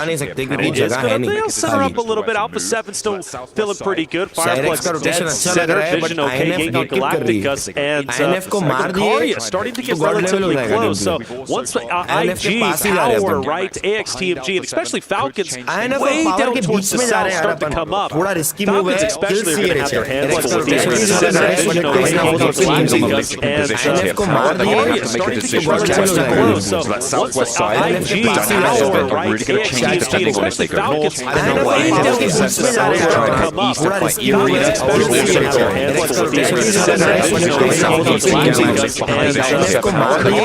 नहीं सकते क्योंकि जगह है नहीं। They'll center up a little bit. Alpha 7 still feeling pretty good. Fireflux dead center. Vision okay. Gaining Galacticus and Sicaria starting to get relatively close. So once IG power, right, AXTMG, and especially Falcons way down towards the south start to come up. Falcons especially are going to have their hands full with these Vision okay. Galacticus and Sicaria starting to get relatively close. So once IG power, right, AXTMG, especially Falcons, way down towards the south start to come up. Falcons especially are going to have their hands full with these Vision okay. Galacticus and Sicaria starting to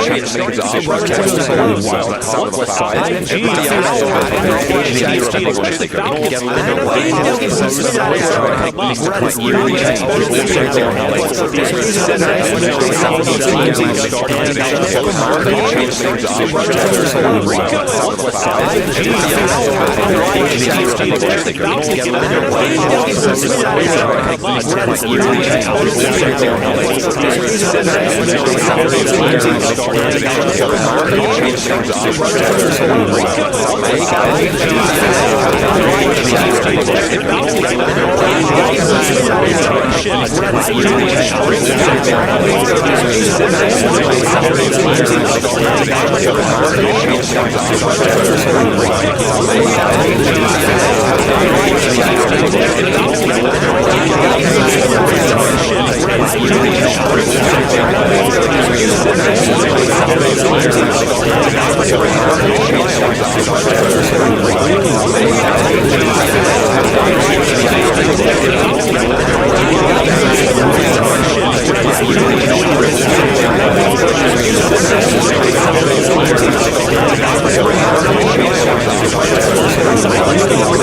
get relatively close. So once IG power, right, AXTMG, especially Falcons, way down towards the south start to come up. Falcons especially are going to have their hands full with these Vision okay. Galacticus and Sicaria starting to get relatively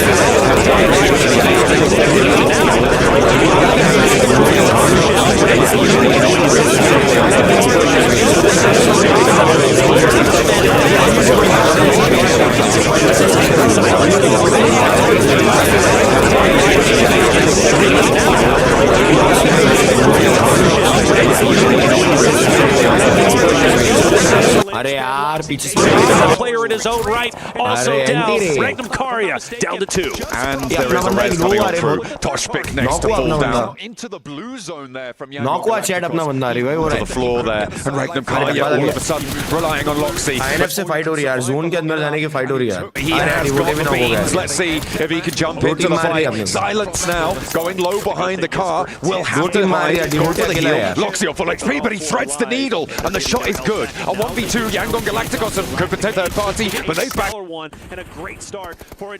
close. Once IG player in his own right, also down. Sicaria down to 2. And there is a res coming on through. Toshpik next to fall down into the blue zone there from Yangon to the floor there. And Sicaria all of a sudden relying on Loxy. INF से fight हो रही है यार, zone के अंदर जाने की fight हो रही है। He has got the beams. Let's see if he can jump into the fight. Silence now, going low behind the car. Will have to hide. Go for the heal. Loxy on full XP, but he threads the needle, and the shot is good. A 1v2, Yangon Galacticos could protect third party, but they've back one and a great start for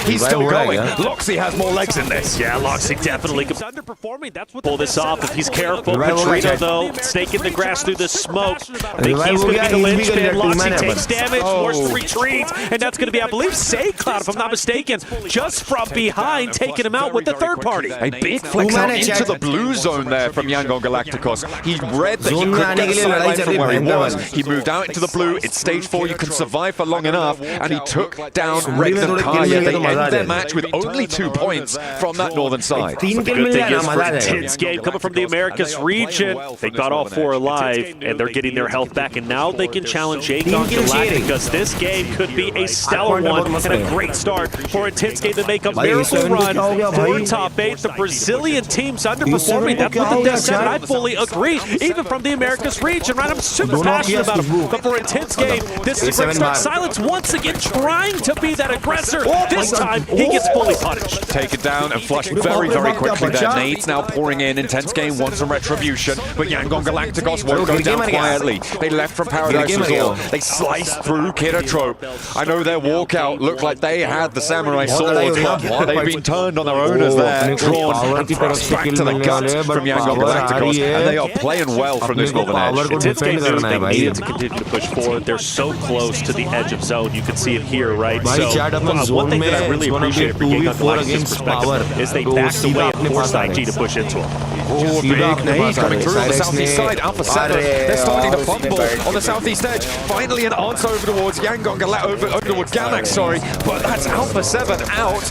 He's still going. Loxy has more legs in this. Yeah, Loxy definitely underperforming. That's what pull this off if he's careful. Katrina though, snake in the grass through the smoke. I think he's going to be the linchpin. Loxy takes damage, forced to retreat, and that's going to be, I believe, Cloud, if I'm not mistaken, just from behind, taking him out with the third party. A big flex out into the blue zone there from Yangon Galacticos. He read that he couldn't get a sideline from where he was. He moved out into the blue. It's stage 4. You can survive for long enough, and he took down Sicaria. They end their match with only 2 points from that northern side. The good thing is for intense game coming from the Americas region. They got all 4 alive, and they're getting their health back, and now they can challenge Yangon Galacticos. This game could be a stellar one and a great start for Intense Game to make a miracle run for top 8. The Brazilian team's underperforming. That's what the devs said, and I fully agree, even from the Americas region, right? I'm super passionate about him. But for Intense Game, this is a great start. Silence once again trying to be that aggressor. This time, he gets fully punished. Taken down and flushed very, very quickly there. Nades now pouring in. Intense Game wants some retribution, but Yangon Galacticos won't go down quietly. They left from Paradise Resort. They sliced through Kiratrope. I know their walkout looked like they had the samurai swords, but they've been turned on their owners there, drawn and thrust back to the guts from Yangon Galacticos, and they are playing well from this northern edge. Intense Game knows they needed to continue to push forward. They're so close to the edge of zone. You can see it here, right? So one thing that I really appreciate from Yangon Galacticos' perspective is they backed away and forced IG to push into him. Oh, big nade coming through on the southeast side. Alpha 7, they're starting to fumble on the southeast edge. Finally an answer over towards Yangon, over towards Ganax, sorry. But that's Alpha 7 out.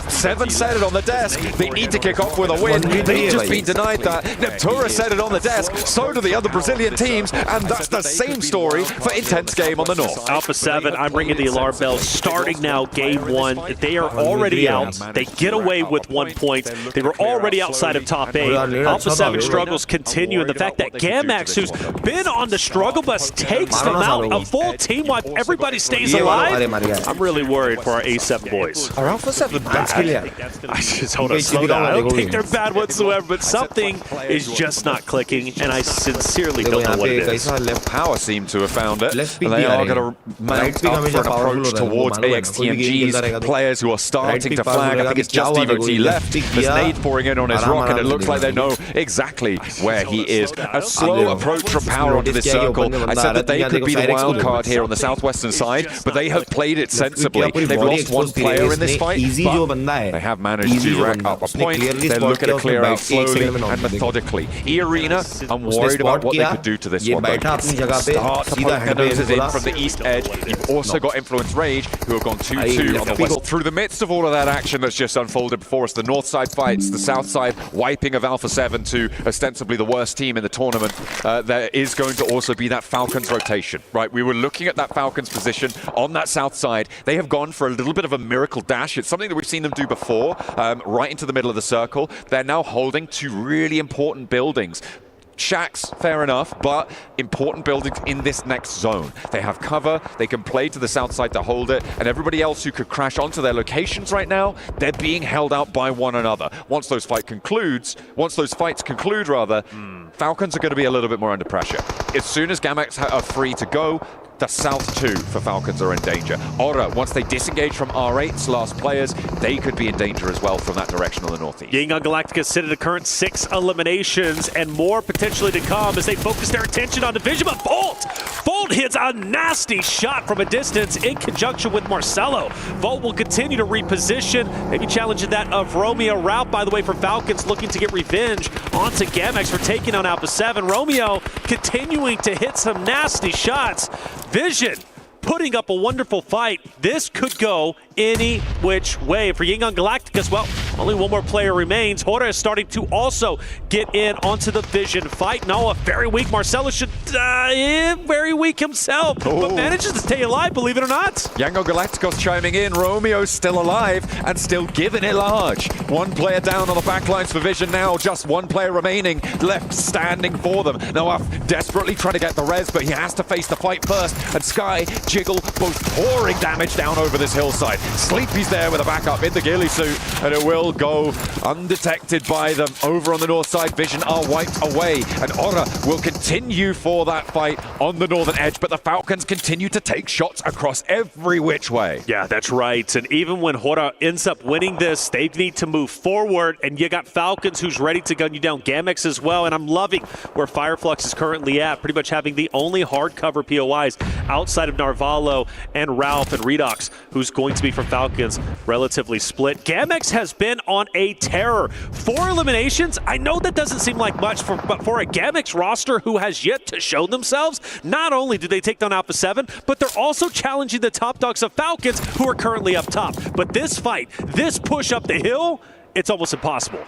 7 set it on the desk. They need to kick off with a win. They've just been denied that. Neptura set it on the desk. So do the other Brazilian teams. And that's the same story for Intense Game on the north. Alpha 7, I'm ringing the alarm bell. Starting now, game 1. They are already out. They get away with 1 point. They were already outside of top 8. Alpha 7 struggles continue, and the fact that Gamax, who's been on the struggle bus, takes them out. A full team wipe. Everybody stays alive. I'm really worried for our A7 boys. Are Alpha 7 bad? I just hold on, slow down. I don't think they're bad whatsoever, but something is just not clicking, and I sincerely don't know what it is. Power seem to have found it, and they are going to mount up for an approach towards AXTMG's players who are starting to flag. I think it's just EWC left. There's nade pouring in on his rocket. It looks like they know exactly where he is. A slow approach from Power onto this circle. I said that they could be the wild card here on the southwestern side, but they have played it sensibly. They've lost 1 player in this fight, but they have managed to rack up a point. They're looking to clear out slowly and methodically. E-Arena, I'm worried about what they could do to this one. Start to poke their noses in from the east edge. You've also got Influence Rage, who have gone 2-2 on the west. Through the midst of all of that action that's just unfolded before us, the north side fights, the south side wiping of Alpha 7 to ostensibly the worst team in the tournament, there is going to also be that Falcons rotation, right? We were looking at that Falcons position on that south side. They have gone for a little bit of a miracle dash. It's something that we've seen them do before, right into the middle of the circle. They're now holding 2 really important buildings. Shacks, fair enough, but important buildings in this next zone. They have cover, they can play to the south side to hold it, and everybody else who could crash onto their locations right now, they're being held out by one another. Once those fights conclude, Falcons are going to be a little bit more under pressure. As soon as Gamax are free to go, the South 2 for Falcons are in danger. Aura, once they disengage from R8's last players, they could be in danger as well from that direction on the northeast. Ying Yang Galactica sit at a current 6 eliminations and more potentially to come as they focus their attention on Division. But Volt hits a nasty shot from a distance in conjunction with Marcelo. Volt will continue to reposition, maybe challenging that of Romeo. Route, by the way, for Falcons looking to get revenge onto Gamax for taking on Alpha 7. Romeo continuing to hit some nasty shots. Vision putting up a wonderful fight. This could go any which way for Ying Yang Galacticus. Well, only 1 more player remains. Hora is starting to also get in onto the Vision fight. Noah, very weak. Marcelo should very weak himself, but manages to stay alive, believe it or not. Yango Galacticos chiming in. Romeo's still alive and still giving it large. 1 player down on the backlines for Vision now. Just 1 player remaining left standing for them. Noah desperately trying to get the res, but he has to face the fight first. And Sky, Jiggle, both pouring damage down over this hillside. Sleepy's there with a backup in the ghillie suit, and it will go undetected by them. Over on the north side, Vision are wiped away, and Aura will continue for that fight on the northern edge, but the Falcons continue to take shots across every which way. Yeah, that's right, and even when Hora ends up winning this, they need to move forward, and you got Falcons who's ready to gun you down. Gamax as well, and I'm loving where Fireflux is currently at, pretty much having the only hard cover POIs outside of Narvalo and Ralph and Redox, who's going to be for Falcons, relatively split. Gamax has been on a terror. 4 eliminations, I know that doesn't seem like much, but for a Gamax roster who has yet to show themselves, not only do they take down Alpha 7, but they're also challenging the top dogs of Falcons, who are currently up top. But this fight, this push up the hill, it's almost impossible.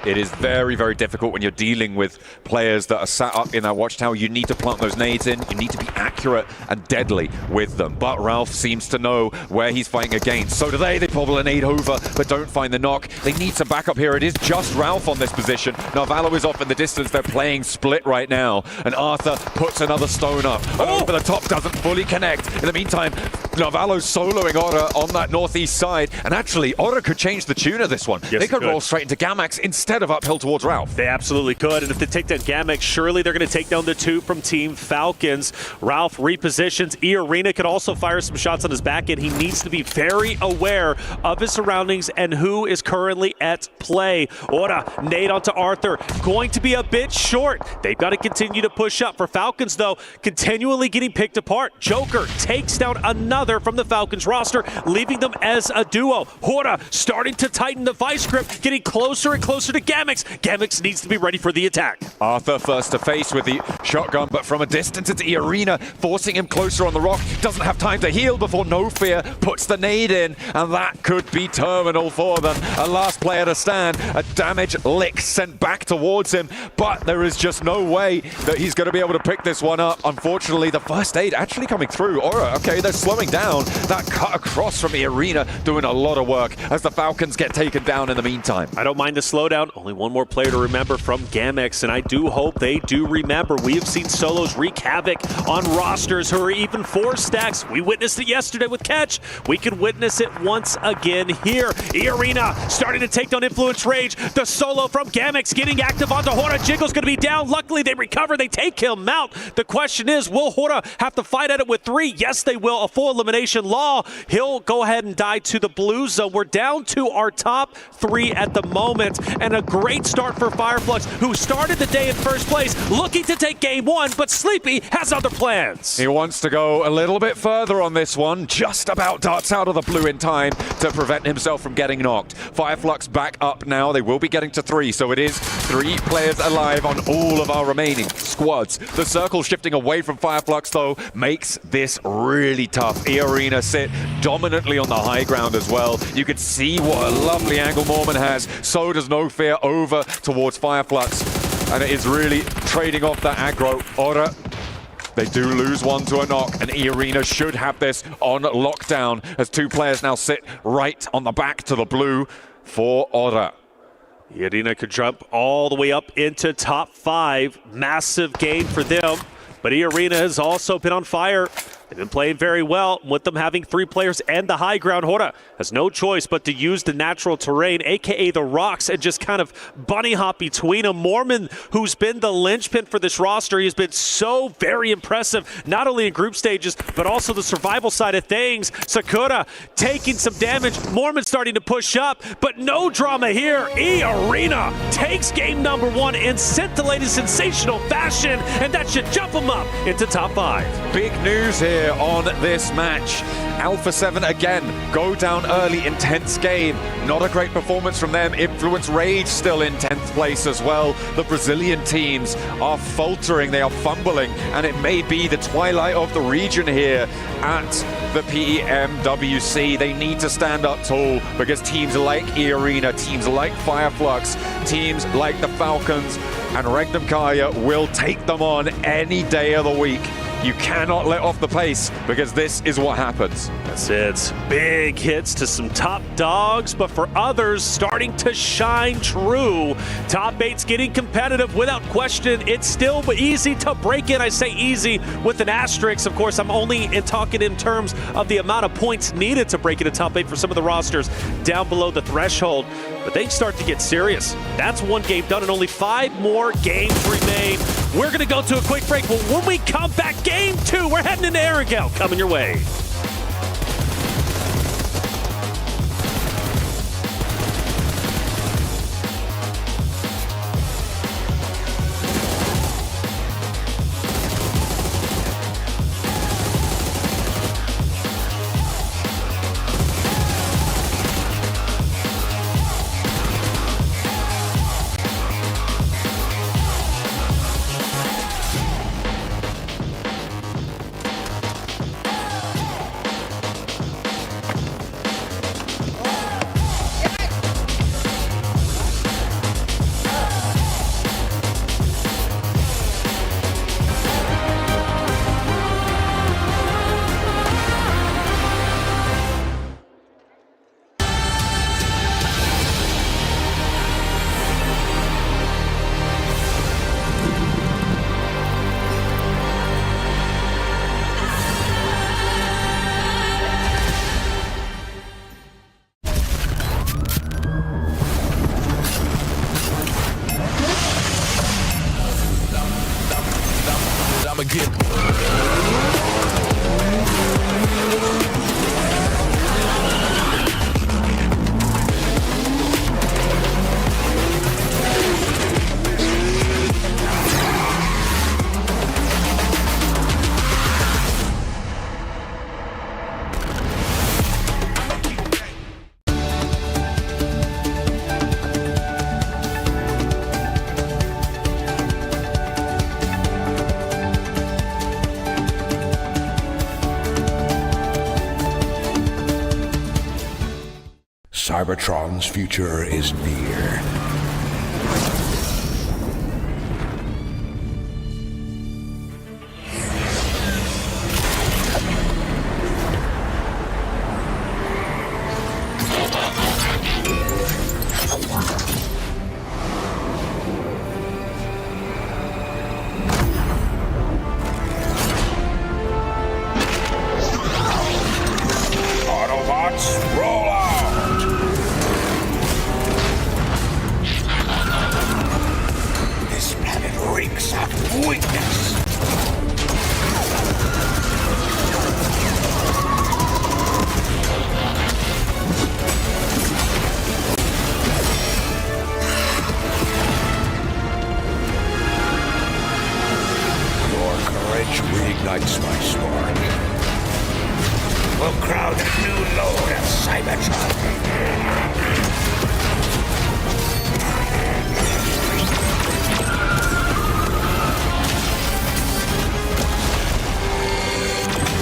It is very, very difficult when you're dealing with players that are sat up in that watchtower. You need to plant those nades in. You need to be accurate and deadly with them. But Ralph seems to know where he's fighting against. So do they. They probably nade over, but don't find the knock. They need some backup here. It is just Ralph on this position. Narvalo is off in the distance. They're playing split right now. And Arthur puts another stone up. Oh, but the top doesn't fully connect. In the meantime, Narvalo's soloing Aura on that northeast side. And actually, Aura could change the tune of this one. Yes, they could roll straight into Gamax instead of uphill towards Ralph. They absolutely could, and if they take down Gamax, surely they're going to take down the 2 from Team Falcons. Ralph repositions. E-Arena could also fire some shots on his back end. He needs to be very aware of his surroundings and who is currently at play. Ora, nade onto Arthur, going to be a bit short. They've got to continue to push up. For Falcons, though, continually getting picked apart. Joker takes down another other from the Falcons roster, leaving them as a duo. Hora starting to tighten the vice grip, getting closer and closer to Gamix. Gamix needs to be ready for the attack. Arthur first to face with the shotgun, but from a distance it's Arena, forcing him closer on the rock. Doesn't have time to heal before No Fear puts the nade in, and that could be terminal for them. A last player to stand, a damage lick sent back towards him, but there is just no way that he's going to be able to pick this one up. Unfortunately, the first aid actually coming through. Aura, okay, they're slowing down. That cut across from Arena doing a lot of work as the Falcons get taken down in the meantime. I don't mind the slowdown. Only one more player to remember from Gamix, and I do hope they do remember. We have seen solos wreak havoc on rosters who are even 4 stacks. We witnessed it yesterday with Catch. We can witness it once again here. Arena starting to take down Influence Rage. The solo from Gamix getting active onto Hora. Jiggle's going to be down. Luckily, they recover. They take him out. The question is, will Hora have to fight at it with 3? Yes, they will. A full elimination law. He'll go ahead and die to the blue zone. We're down to our top 3 at the moment, and a great start for Fireflux, who started the day in first place, looking to take game 1, but Sleepy has other plans. He wants to go a little bit further on this one, just about darts out of the blue in time to prevent himself from getting knocked. Fireflux back up now. They will be getting to 3, so it is 3 players alive on all of our remaining squads. The circle shifting away from Fireflux, though, makes this really tough. Arena sit dominantly on the high ground as well. You can see what a lovely angle Mormon has. So does No Fear over towards Fireflux, and it is really trading off that aggro. Aura, they do lose one to a knock, and Arena should have this on lockdown as 2 players now sit right on the back to the blue for Aura. Arena could jump all the way up into top 5. Massive game for them, but Arena has also been on fire. They've been playing very well. With them having 3 players and the high ground, Hora has no choice but to use the natural terrain, aka the rocks, and just kind of bunny hop between them. Mormon, who's been the linchpin for this roster, he's been so very impressive, not only in group stages, but also the survival side of things. Sakura taking some damage. Mormon starting to push up, but no drama here. Arena takes game number 1 in scintillating sensational fashion, and that should jump them up into top 5. Big news here on this match. Alpha 7 again go down early, intense game. Not a great performance from them. Influence Rage still in 10th place as well. The Brazilian teams are faltering, they are fumbling, and it may be the twilight of the region here at the PMWC. They need to stand up tall because teams like Arena, teams like Fireflux, teams like the Falcons and Regnum Kaya will take them on any day of the week. You cannot let off the pace because this is what happens. That's it. Big hits to some top dogs, but for others starting to shine true. Top 8's getting competitive without question. It's still easy to break in. I say easy with an asterisk. Of course, I'm only talking in terms of the amount of points needed to break into top 8 for some of the rosters down below the threshold. But they start to get serious. That's 1 game done and only 5 more games remain. We're going to go to a quick break, but when we come back, game 2, we're heading into Arrogel. Coming your way. Cybertron's future is near. Autobots, roll out! This planet reeks of weakness. Your courage reignites my spark. We'll crowd a new load of Cybertron.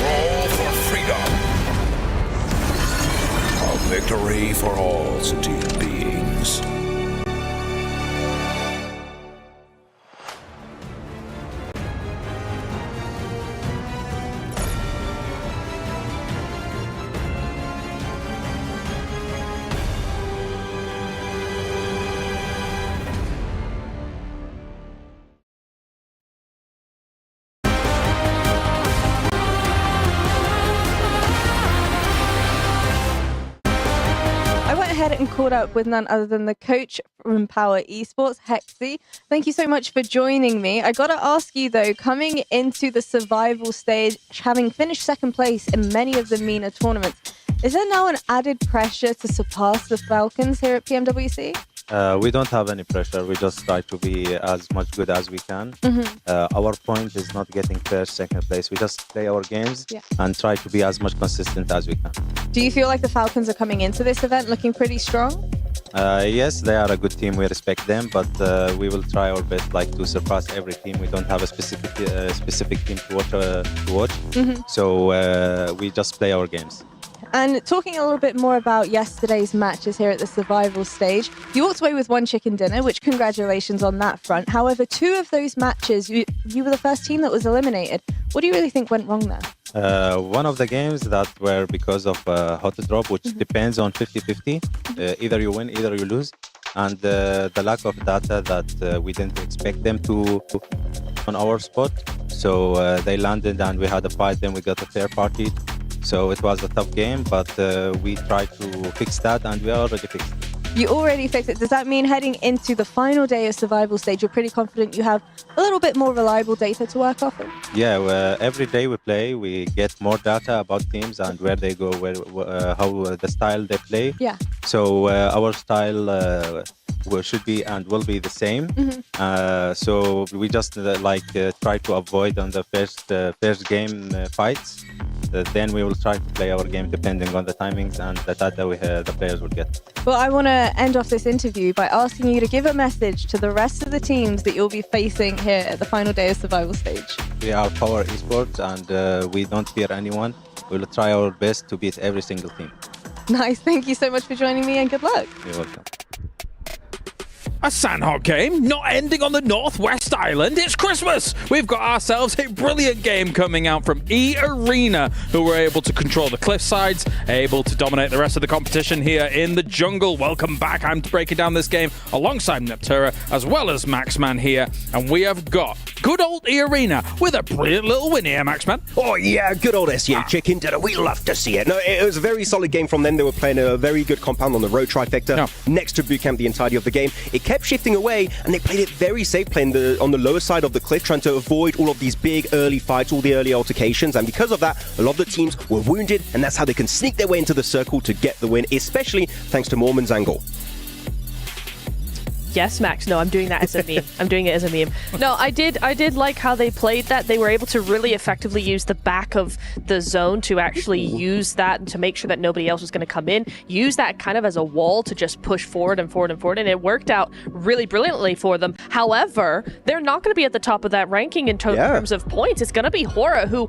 Roll for freedom. A victory for all sentient beings. And caught up with none other than the coach from Power Esports, Hexy. Thank you so much for joining me. I got to ask you though, coming into the survival stage, having finished second place in many of the MENA tournaments, is there now an added pressure to surpass the Falcons here at PMWC? We don't have any pressure. We just try to be as much good as we can. Our point is not getting first, second place. We just play our games and try to be as much consistent as we can. Do you feel like the Falcons are coming into this event looking pretty strong? Yes, they are a good team. We respect them, but we will try our best, like, to surpass every team. We don't have a specific team to watch. So we just play our games. And talking a little bit more about yesterday's matches here at the survival stage, you walked away with one chicken dinner, which congratulations on that front. However, two of those matches, you were the first team that was eliminated. What do you really think went wrong there? One of the games that were because of hot drop, which depends on 50-50. Either you win, either you lose. And the lack of data that we didn't expect them to on our spot. So they landed and we had a fight, then we got a fair party. So it was a tough game, but we tried to fix that, and we already fixed it. You already fixed it. Does that mean heading into the final day of survival stage, you're pretty confident you have a little bit more reliable data to work off of? Yeah, every day we play, we get more data about teams and where they go, how the style they play. Yeah. So our style should be and will be the same. So we just try to avoid on the first game fights. Then we will try to play our game depending on the timings and the data the players will get. Well, I want to end off this interview by asking you to give a message to the rest of the teams that you'll be facing here at the final day of survival stage. We are Power Esports and we don't fear anyone. We will try our best to beat every single team. Nice. Thank you so much for joining me and good luck. You're welcome. A Sandhog game, not ending on the Northwest Island. It's Christmas. We've got ourselves a brilliant game coming out from E-Arena, who were able to control the cliff sides, able to dominate the rest of the competition here in the jungle. Welcome back. I'm breaking down this game alongside Neptura, as well as Maxman here. And we have got good old E-Arena with a brilliant little win here, Maxman. Oh, yeah, good old SEA chicken dinner. We love to see it. No, it was a very solid game from them. They were playing a very good compound on the road trifecta next to bootcamp the entirety of the game. It kept shifting away, and they played it very safe, playing on the lower side of the cliff, trying to avoid all of these big early fights, all the early altercations, and because of that, a lot of the teams were wounded, and that's how they can sneak their way into the circle to get the win, especially thanks to Mormon's angle. Yes, Max. No, I'm doing that as a meme. I'm doing it as a meme. No, I did like how they played that. They were able to really effectively use the back of the zone to actually use that and to make sure that nobody else was going to come in. Use that kind of as a wall to just push forward and forward and forward, and it worked out really brilliantly for them. However, they're not going to be at the top of that ranking in terms of points. It's going to be Hora, who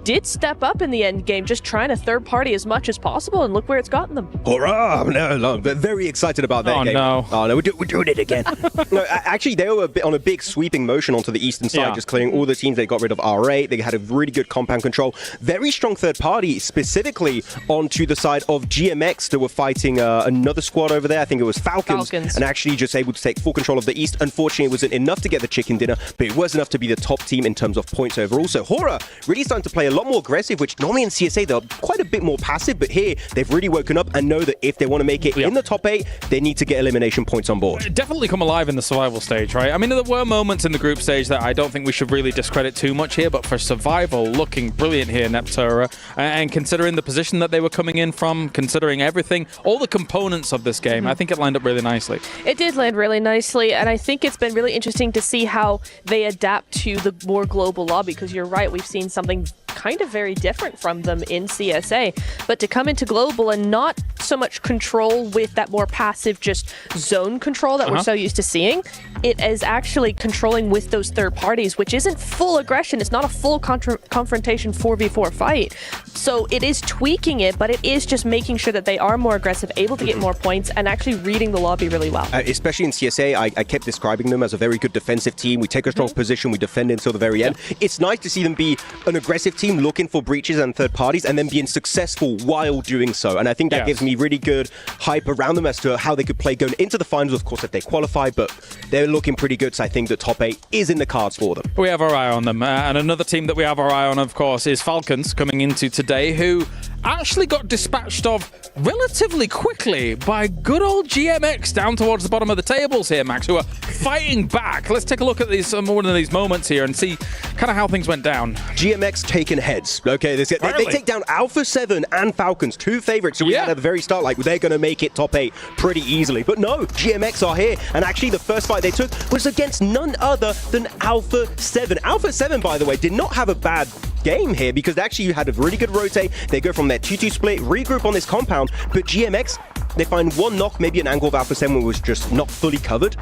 did step up in the end game, just trying to third party as much as possible, and look where it's gotten them. Hurrah! No, they're very excited about that game. No. Oh no, we're doing it again. No, actually, they were on a big sweeping motion onto the eastern side, just clearing all the teams. They got rid of R8. They had a really good compound control. Very strong third party, specifically onto the side of GMX. They were fighting another squad over there. I think it was Falcons. And actually just able to take full control of the east. Unfortunately, it wasn't enough to get the chicken dinner, but it was enough to be the top team in terms of points overall. So Hora really starting to play a lot more aggressive, which normally in CSA they're quite a bit more passive, but here they've really woken up and know that if they want to make it in the top 8, they need to get elimination points on board. Definitely come alive in the survival stage, right? I mean, there were moments in the group stage that I don't think we should really discredit too much here, but for survival, looking brilliant here, Neptura, and considering the position that they were coming in from, considering everything, all the components of this game, I think it lined up really nicely. It did land really nicely, and I think it's been really interesting to see how they adapt to the more global lobby, because you're right, we've seen something kind of very different from them in CSA, but to come into global and not so much control with that more passive just zone control that we're so used to seeing, it is actually controlling with those third parties, which isn't full aggression. It's not a full confrontation 4v4 fight. So it is tweaking it, but it is just making sure that they are more aggressive, able to get more points, and actually reading the lobby really well. Especially in CSA, I kept describing them as a very good defensive team. We take a strong position, we defend until the very end. It's nice to see them be an aggressive team looking for breaches and third parties and then being successful while doing so. And I think that gives me really good hype around them as to how they could play going into the finals, of course, if they qualify, but they're looking pretty good. So I think the top 8 is in the cards for them. We have our eye on them. And another team that we have our eye on, of course, is Falcons coming into today, who actually got dispatched of relatively quickly by good old GMX down towards the bottom of the tables here, Max, who are fighting back. Let's take a look at one of these moments here and see kind of how things went down. GMX taking heads. Okay, they take down Alpha 7 and Falcons, 2 favorites. So we had at the very start, like, they're going to make it top 8 pretty easily. But no, GMX are here. And actually, the first fight they took was against none other than Alpha 7. Alpha 7, by the way, did not have a bad game here because they actually had a really good rotate. They go from their 2-2 split, regroup on this compound, but GMX, they find one knock, maybe an angle of Alpha 7 was just not fully covered.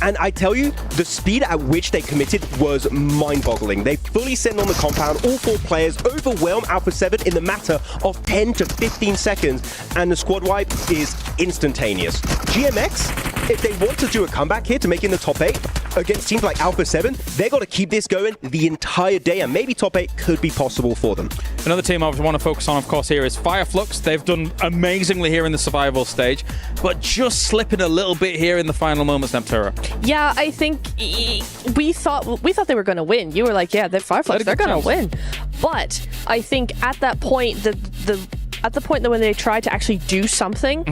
And I tell you, the speed at which they committed was mind-boggling. They fully send on the compound, all 4 players, overwhelm Alpha 7 in the matter of 10 to 15 seconds, and the squad wipe is instantaneous. GMX, if they want to do a comeback here to make it in the top 8 against teams like Alpha 7, they've got to keep this going the entire day, and maybe top 8 could be possible for them. Another team I want to focus on, of course, here is Fireflux. They've done amazingly here in the survival stage, but just slipping a little bit here in the final moments, Neptura. Yeah, I think we thought they were going to win. You were like, yeah, they're Fireflux, they're going to win. But I think at that point, at the point that when they tried to actually do something,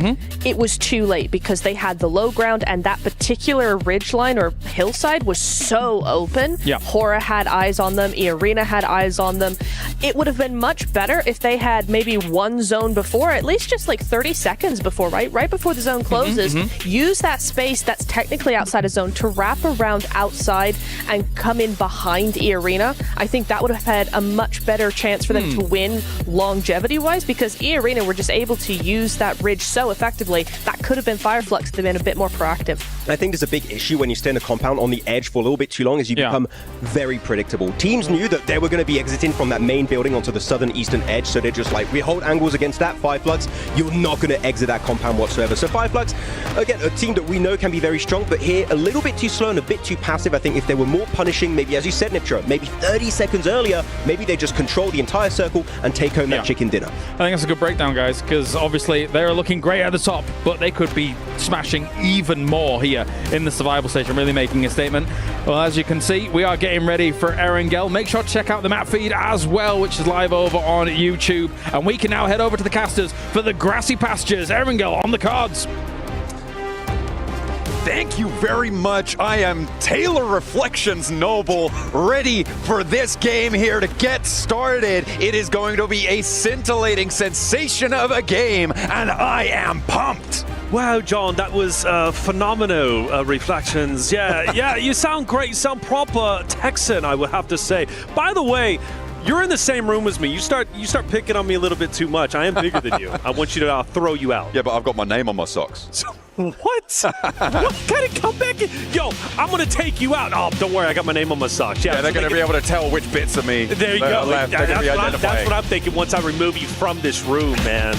it was too late because they had the low ground and that particular ridgeline or hillside was so open. Yeah. Hora had eyes on them. E-Arena had eyes on them. It would have been much better if they had maybe one zone before, at least just like 30 seconds before, right before the zone closes. Use that space that's technically outside a zone to wrap around outside and come in behind E-Arena. I think that would have had a much better chance for them to win longevity-wise because E-Arena were just able to use that ridge so effectively. That could have been Fireflux if they'd been a bit more proactive. I think there's a big issue when you stay in a compound on the edge for a little bit too long as you become very predictable. Teams knew that they were going to be exiting from that main building onto the southern eastern edge, so they're just like, we hold angles against that, Fireflux, you're not going to exit that compound whatsoever. So Fireflux, again, a team that we know can be very strong, but here a little bit too slow and a bit too passive. I think if they were more punishing, maybe as you said, Niptra, maybe 30 seconds earlier, maybe they just control the entire circle and take home that chicken dinner. I think that's a good breakdown, guys, because obviously they're looking great at the top, but they could be smashing even more here in the survival stage and really making a statement. Well, as you can see, we are getting ready for Erangel. Make sure to check out the map feed as well, which is live over on YouTube. And we can now head over to the casters for the grassy pastures. Erangel on the cards. Thank you very much. I am Taylor Reflections Noble, ready for this game here to get started. It is going to be a scintillating sensation of a game, and I am pumped. Wow, John, that was phenomenal Reflections. Yeah, you sound great. You sound proper Texan, I would have to say. By the way, you're in the same room as me. You start picking on me a little bit too much. I am bigger than you. I want you to throw you out. Yeah, but I've got my name on my socks. What? What kind of comeback? Yo, I'm going to take you out. Oh, don't worry. I got my name on my socks. Yeah, they're going to be able to tell which bits of me there you go. left. That's what I'm thinking once I remove you from this room, man.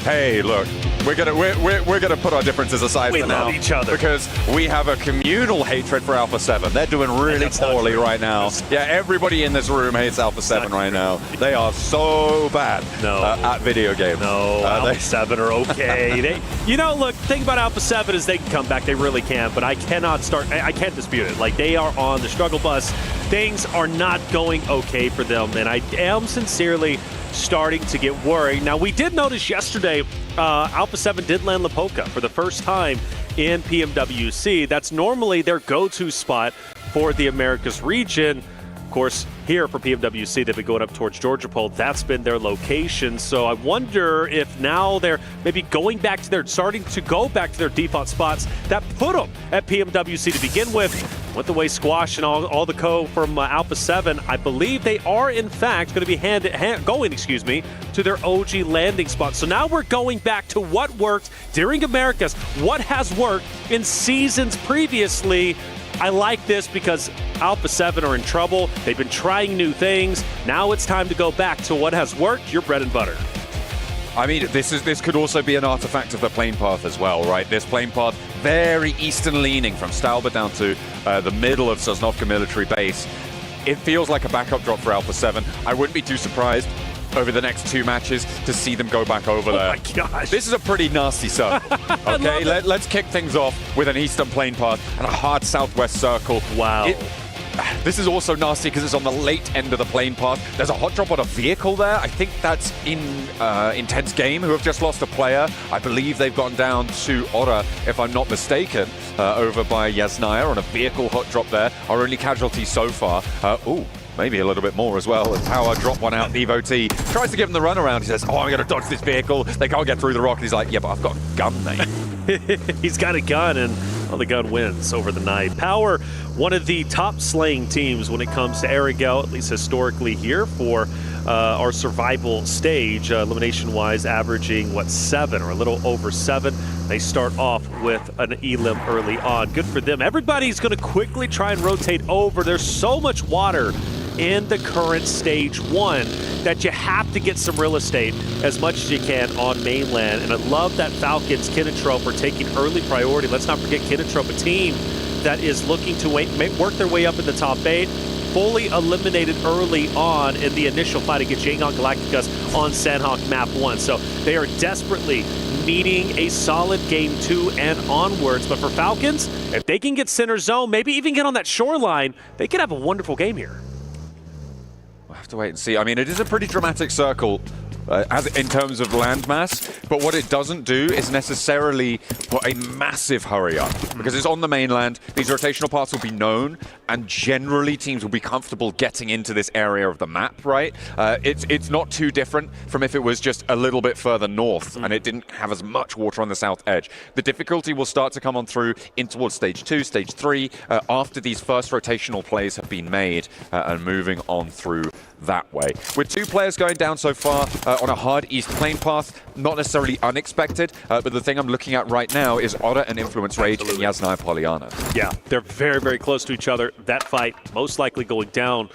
Hey, look, we're gonna put our differences aside We for now. love each other. Because we have a communal hatred for Alpha 7. They're doing really poorly right now. Yeah, everybody in this room hates Alpha 7 right now. They are so bad at video games. No, Alpha 7 are okay. Look, the thing about Alpha 7 is they can come back. They really can. But I can't dispute it. Like, they are on the struggle bus. Things are not going okay for them. And I am sincerely starting to get worried. Now, we did notice yesterday Alpha 7 did land Lapoka for the first time in PMWC. That's normally their go-to spot for the Americas region. Of course, here for PMWC, they've been going up towards Georgia Pole. That's been their location. So I wonder if now they're maybe starting to go back to their default spots that put them at PMWC to begin with. With the way Squash and all the co from Alpha 7, I believe they are in fact going to be going to their OG landing spot. So now we're going back to what worked during Americas, what has worked in seasons previously. I like this because Alpha 7 are in trouble. They've been trying new things. Now it's time to go back to what has worked, your bread and butter. I mean, this could also be an artifact of the plane path as well, right? This plane path, very eastern leaning from Stalba down to the middle of Sosnovka military base. It feels like a backup drop for Alpha 7. I wouldn't be too surprised over the next 2 matches to see them go back over there. Oh my gosh. This is a pretty nasty circle. Okay, let's kick things off with an eastern plane path and a hard southwest circle. Wow. This is also nasty because it's on the late end of the plane path. There's a hot drop on a vehicle there. I think that's in Intense Game, who have just lost a player. I believe they've gotten down to Ora, if I'm not mistaken, over by Yasnaya on a vehicle hot drop there. Our only casualty so far. Maybe a little bit more as well. Power drop one out. Evo T tries to give him the runaround. He says, I'm going to dodge this vehicle. They can't get through the rock. He's like, yeah, but I've got a gun, mate. He's got a gun, and the gun wins over the night. Power, one of the top slaying teams when it comes to Arigel, at least historically here for our survival stage, elimination-wise, averaging, 7 or a little over 7. They start off with an elim early on. Good for them. Everybody's going to quickly try and rotate over. There's so much water in the current stage 1 that you have to get some real estate as much as you can on mainland. And I love that Falcons Kinotrope are taking early priority. Let's not forget Kinotrope, a team that is looking to work their way up in the top 8. Fully eliminated early on in the initial fight against Yangon Galacticus on Sandhawk Map 1. So they are desperately needing a solid game 2 and onwards. But for Falcons, if they can get center zone, maybe even get on that shoreline, they could have a wonderful game here. We'll have to wait and see. I mean, it is a pretty dramatic circle in terms of landmass, but what it doesn't do is necessarily put a massive hurry up, because it's on the mainland. These rotational paths will be known, and generally teams will be comfortable getting into this area of the map, right? It's not too different from if it was just a little bit further north and it didn't have as much water on the south edge. The difficulty will start to come on through in towards stage 2, stage 3, after these first rotational plays have been made and moving on through that way. With 2 players going down so far on a hard east plane path, not necessarily unexpected, but the thing I'm looking at right now is Otter and Influence Rage and Yasnaya Poliana. Yeah, they're very, very close to each other. That fight most likely going down.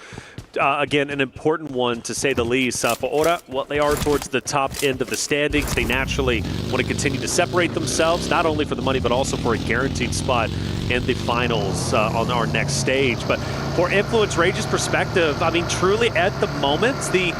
Again, an important one to say the least. For Ora, well, they are towards the top end of the standings. They naturally want to continue to separate themselves, not only for the money, but also for a guaranteed spot in the finals on our next stage. But for Influence Rage's perspective, I mean, truly at the moment, the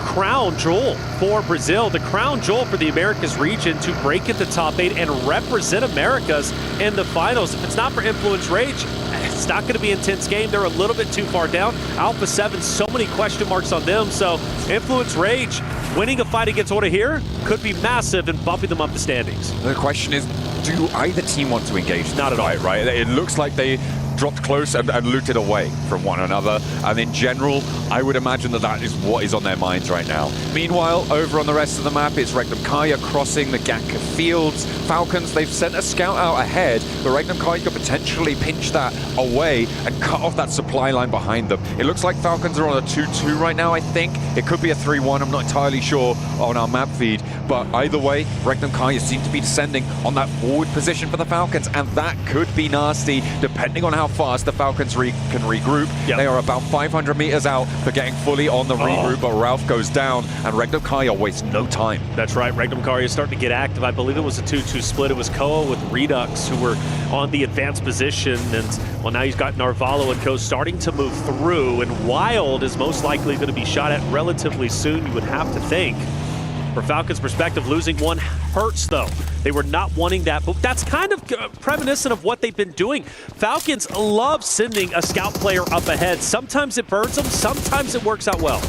crown jewel for Brazil, the crown jewel for the Americas region to break into top 8 and represent Americas in the finals. If it's not for Influence Rage, it's not going to be an intense game. They're a little bit too far down. Alpha 7, so many question marks on them. So Influence Rage winning a fight against Orta here could be massive and bumping them up the standings. The question is, do either team want to engage? Not at all. Right? It looks like they dropped close and looted away from one another. And in general, I would imagine that that is what is on their minds right now. Meanwhile, over on the rest of the map, it's Regnum Kaya crossing the Gakka fields. Falcons, they've sent a scout out ahead, but Regnum Kaya could potentially pinch that away and cut off that supply line behind them. It looks like Falcons are on a 2-2 right now, I think. It could be a 3-1, I'm not entirely sure on our map feed, but either way, Regnum Kaya seem to be descending on that forward position for the Falcons, and that could be nasty, depending on how fast the Falcons can regroup. They are about 500 meters out for getting fully on the regroup, but Ralph goes down, and Regnum Kaya wastes no time. That's right, Regnum Kaya is starting to get active. I believe it was a 2-2 split. It was Koa with Redux who were on the advanced position, and well, now he's got Narvalo and Co starting to move through, and Wild is most likely going to be shot at relatively soon, you would have to think. From Falcons' perspective, losing one hurts, though. They were not wanting that, but that's kind of reminiscent of what they've been doing. Falcons love sending a scout player up ahead. Sometimes it burns them, sometimes it works out well.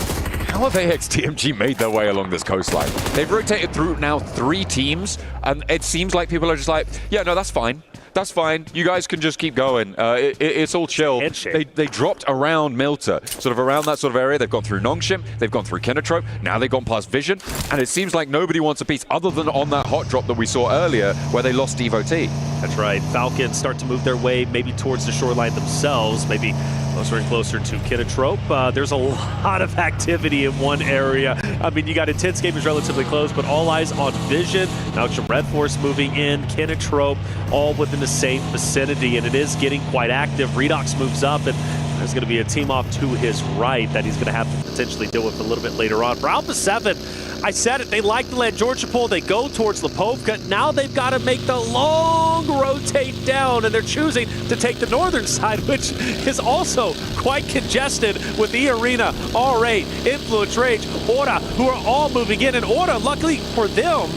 How have AXTMG made their way along this coastline? They've rotated through now 3 teams, and it seems like people are just like, yeah, no, that's fine. That's fine. You guys can just keep going. It's all chill. They dropped around Milta, sort of around that sort of area. They've gone through Nongshim, they've gone through Kinotrope, now they've gone past Vision, and it seems like nobody wants a piece other than on that hot drop that we saw earlier where they lost Devotee. That's right. Falcons start to move their way maybe towards the shoreline themselves, maybe closer and closer to Kinotrope. There's a lot of activity in one area. I mean, you got Intense Game is relatively close, but all eyes on Vision. Now Red Force moving in, Kinotrope, all within the same vicinity, and it is getting quite active. Redox moves up, and there's going to be a team off to his right that he's going to have to potentially deal with a little bit later on. For Alpha 7, I said it, they like the land Georgia pull, they go towards Lipovka. Now they've got to make the long rotate down, and they're choosing to take the northern side, which is also quite congested with the arena, R8, Influence Rage, Aura, who are all moving in, and Aura, luckily for them,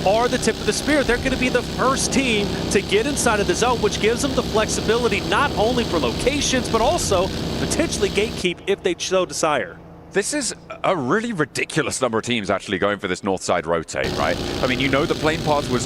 are the tip of the spear. They're going to be the first team to get inside of the zone, which gives them the flexibility not only for locations, but also potentially gatekeep if they so desire. This is a really ridiculous number of teams actually going for this north side rotate, right? I mean, you know the plane path was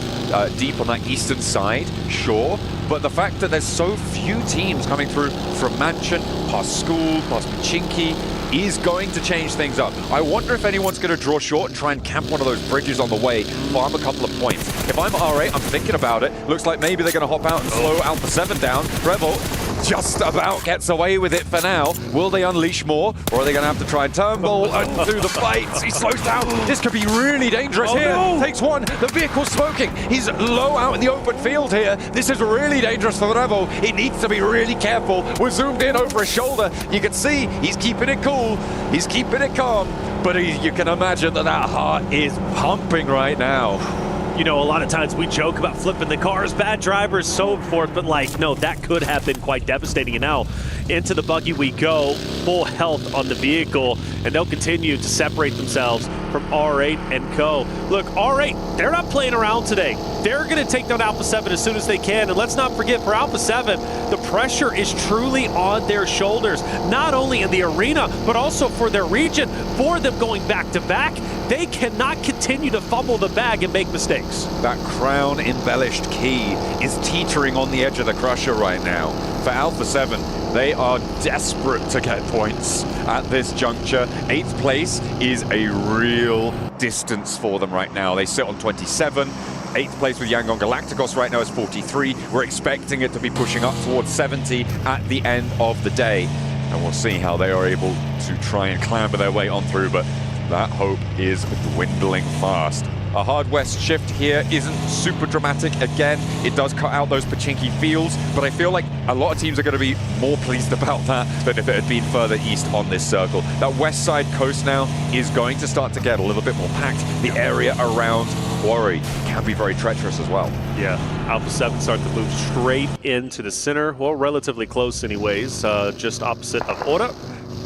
deep on that eastern side, sure, but the fact that there's so few teams coming through from Mansion, past School, past Pachinki, is going to change things up. I wonder if anyone's going to draw short and try and camp one of those bridges on the way, farm a couple of points. If I'm R8, I'm thinking about it. Looks like maybe they're going to hop out and slow Alpha 7 down. Rebel just about gets away with it for now. Will they unleash more, or are they going to have to try and turnbull and do the fights? He slows down. This could be really dangerous here. No. Takes one. The vehicle's smoking. He's low out in the open field here. This is really dangerous for the Rebel. He needs to be really careful. We're zoomed in over his shoulder. You can see he's keeping it cool. He's keeping it calm, but you can imagine that heart is pumping right now. You know, a lot of times we joke about flipping the cars, bad drivers, so forth, but like, no, that could have been quite devastating. And now into the buggy we go, full health on the vehicle, and they'll continue to separate themselves from R8 and Co. Look, R8, they're not playing around today. They're going to take down Alpha 7 as soon as they can. And let's not forget, for Alpha 7, the pressure is truly on their shoulders, not only in the arena, but also for their region. For them going back to back, they cannot continue to fumble the bag and make mistakes. That crown embellished key is teetering on the edge of the crusher right now. For Alpha 7, they are desperate to get points at this juncture. 8th place is a real distance for them right now. They sit on 27. 8th place with Yangon Galacticos right now is 43. We're expecting it to be pushing up towards 70 at the end of the day. And we'll see how they are able to try and clamber their way on through, but that hope is dwindling fast. A hard west shift here isn't super dramatic. Again, it does cut out those Pachinki fields, but I feel like a lot of teams are going to be more pleased about that than if it had been further east on this circle. That west side coast now is going to start to get a little bit more packed. The area around Quarry can be very treacherous as well. Yeah, Alpha 7 start to move straight into the center, well, relatively close anyways, just opposite of Ora.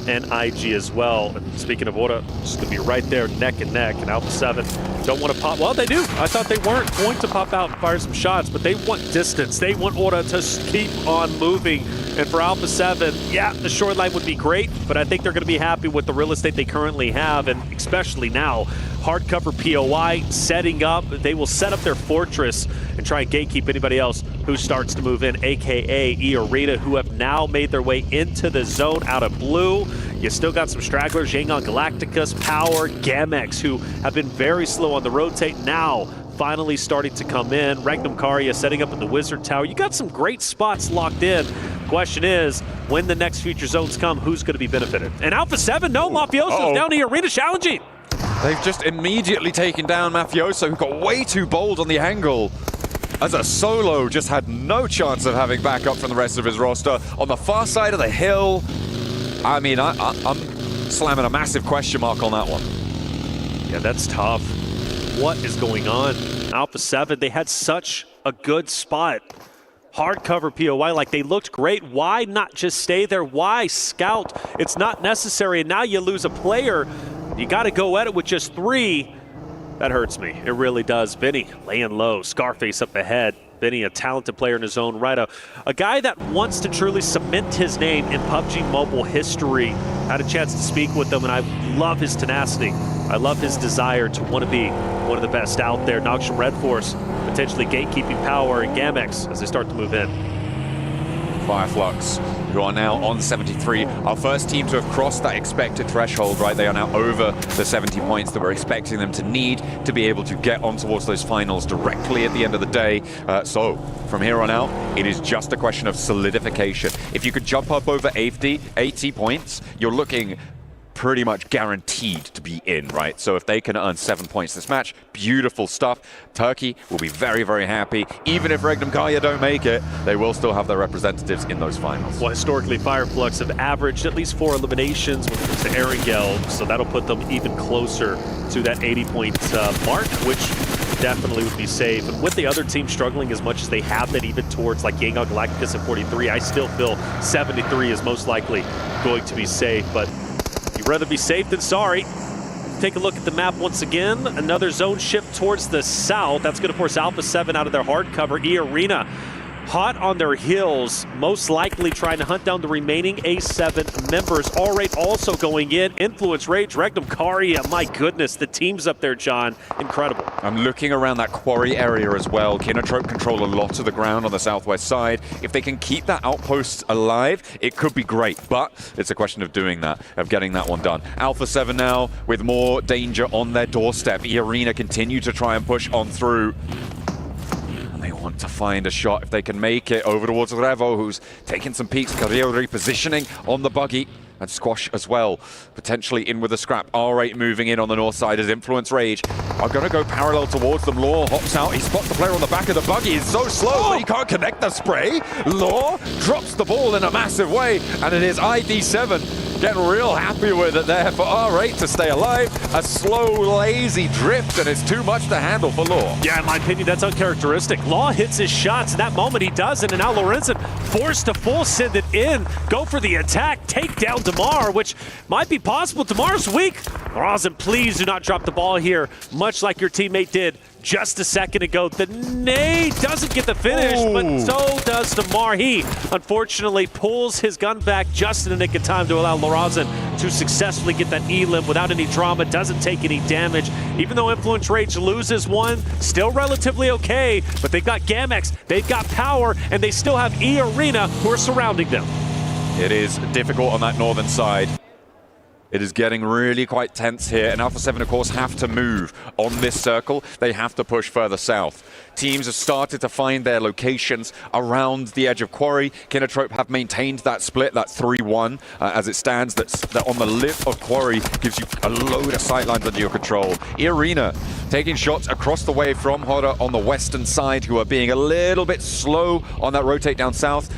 and IG as well. And speaking of Orta, just going to be right there neck and neck, and Alpha 7 don't want to pop. Well, they do. I thought they weren't going to pop out and fire some shots, but they want distance. They want Orta to keep on moving. And for Alpha 7, yeah, the short line would be great, but I think they're going to be happy with the real estate they currently have, and especially now, hardcover POI setting up. They will set up their fortress and try and gatekeep anybody else who starts to move in, aka E-Arena, who have now made their way into the zone out of blue. You still got some stragglers, Yangon Galacticus, Power, Gamex, who have been very slow on the rotate, now finally starting to come in. Regnum Karya setting up in the Wizard Tower. You got some great spots locked in. Question is, when the next future zones come, who's going to be benefited? And Alpha 7, no, Mafioso's down here, Arena challenging. They've just immediately taken down Mafioso, who got way too bold on the angle. As a solo, just had no chance of having backup from the rest of his roster. On the far side of the hill, I mean, I'm slamming a massive question mark on that one. Yeah, that's tough. What is going on? Alpha 7, they had such a good spot. Hardcover POI, like they looked great. Why not just stay there? Why scout? It's not necessary, and now you lose a player. You got to go at it with just 3. That hurts me. It really does. Vinny laying low. Scarface up ahead. Vinny, a talented player in his own right. A guy that wants to truly cement his name in PUBG Mobile history. Had a chance to speak with him, and I love his tenacity. I love his desire to want to be one of the best out there. Noxian Red Force, potentially gatekeeping Power, and Gamex as they start to move in. Fireflux, who are now on 73. Our first team to have crossed that expected threshold, right? They are now over the 70 points that we're expecting them to need to be able to get on towards those finals directly at the end of the day. So from here on out, it is just a question of solidification. If you could jump up over 80 points, you're looking pretty much guaranteed to be in, right? So if they can earn 7 points this match, beautiful stuff. Turkey will be very, very happy. Even if Regnum Karya don't make it, they will still have their representatives in those finals. Well, historically, Fireflux have averaged at least 4 eliminations when it comes to Erangel, so that'll put them even closer to that 80-point mark, which definitely would be safe. And with the other team struggling as much as they have been, even towards like Yangon Galacticus at 43, I still feel 73 is most likely going to be safe, but you'd rather be safe than sorry. Take a look at the map once again. Another zone shift towards the south. That's going to force Alpha 7 out of their hardcover. E-Arena hot on their heels, most likely trying to hunt down the remaining A7 members. All-Rate also going in. Influence Rage, Regnum Karya. My goodness, the team's up there, John. Incredible. I'm looking around that quarry area as well. Kinotrope control a lot of the ground on the southwest side. If they can keep that outpost alive, it could be great, but it's a question of doing that, of getting that one done. Alpha 7 now with more danger on their doorstep. E-Arena continue to try and push on through. They want to find a shot if they can make it over towards Revo, who's taking some peeks. Carrillo repositioning on the buggy. And Squash as well, potentially in with a scrap. R8 moving in on the north side as Influence Rage are going to go parallel towards them. Law hops out. He spots the player on the back of the buggy. He's so slow that he can't connect the spray. Law drops the ball in a massive way, and it is ID7 getting real happy with it there for R8 to stay alive. A slow, lazy drift, and it's too much to handle for Law. Yeah, in my opinion, that's uncharacteristic. Law hits his shots. In that moment, he doesn't, and now Lorenzen forced to full send it in. Go for the attack. Take down DeMar, which might be possible. DeMar's weak. Lorenzen, please do not drop the ball here, much like your teammate did just a second ago. The nade doesn't get the finish, but so does DeMar. He, unfortunately, pulls his gun back just in the nick of time to allow Lorenzen to successfully get that elim without any drama, doesn't take any damage. Even though Influence Rage loses one, still relatively okay, but they've got Gamex, they've got Power, and they still have E-Arena who are surrounding them. It is difficult on that northern side. It is getting really quite tense here, and Alpha 7, of course, have to move on this circle. They have to push further south. Teams have started to find their locations around the edge of Quarry. Kinotrope have maintained that split, that 3-1, as it stands. That on the lip of Quarry gives you a load of sightlines under your control. E-Arena taking shots across the way from Hoda on the western side, who are being a little bit slow on that rotate down south.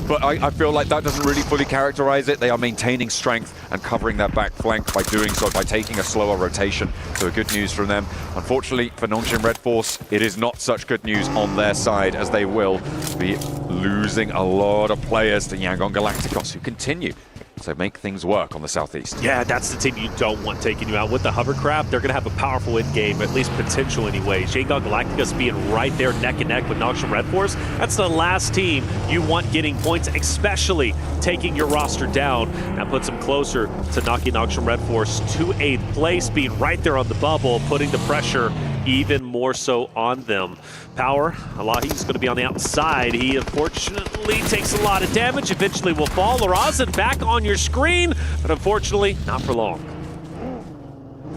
But I feel like that doesn't really fully characterize it. They are maintaining strength and covering their back flank by doing so, by taking a slower rotation. So good news from them. Unfortunately for Nongshin Red Force, it is not such good news on their side, as they will be losing a lot of players to Yangon Galacticos, who continue So make things work on the southeast. Yeah, that's the team you don't want taking you out. With the hovercraft, they're going to have a powerful end game, at least potential anyways. Shanghai Galacticus being right there neck and neck with Noxian Red Force. That's the last team you want getting points, especially taking your roster down. That puts them closer to knocking Noxian Red Force to 8th place, being right there on the bubble, putting the pressure even more so on them. Power, Alahi's going to be on the outside. He unfortunately takes a lot of damage, eventually will fall. Larazan back on your screen, but unfortunately not for long.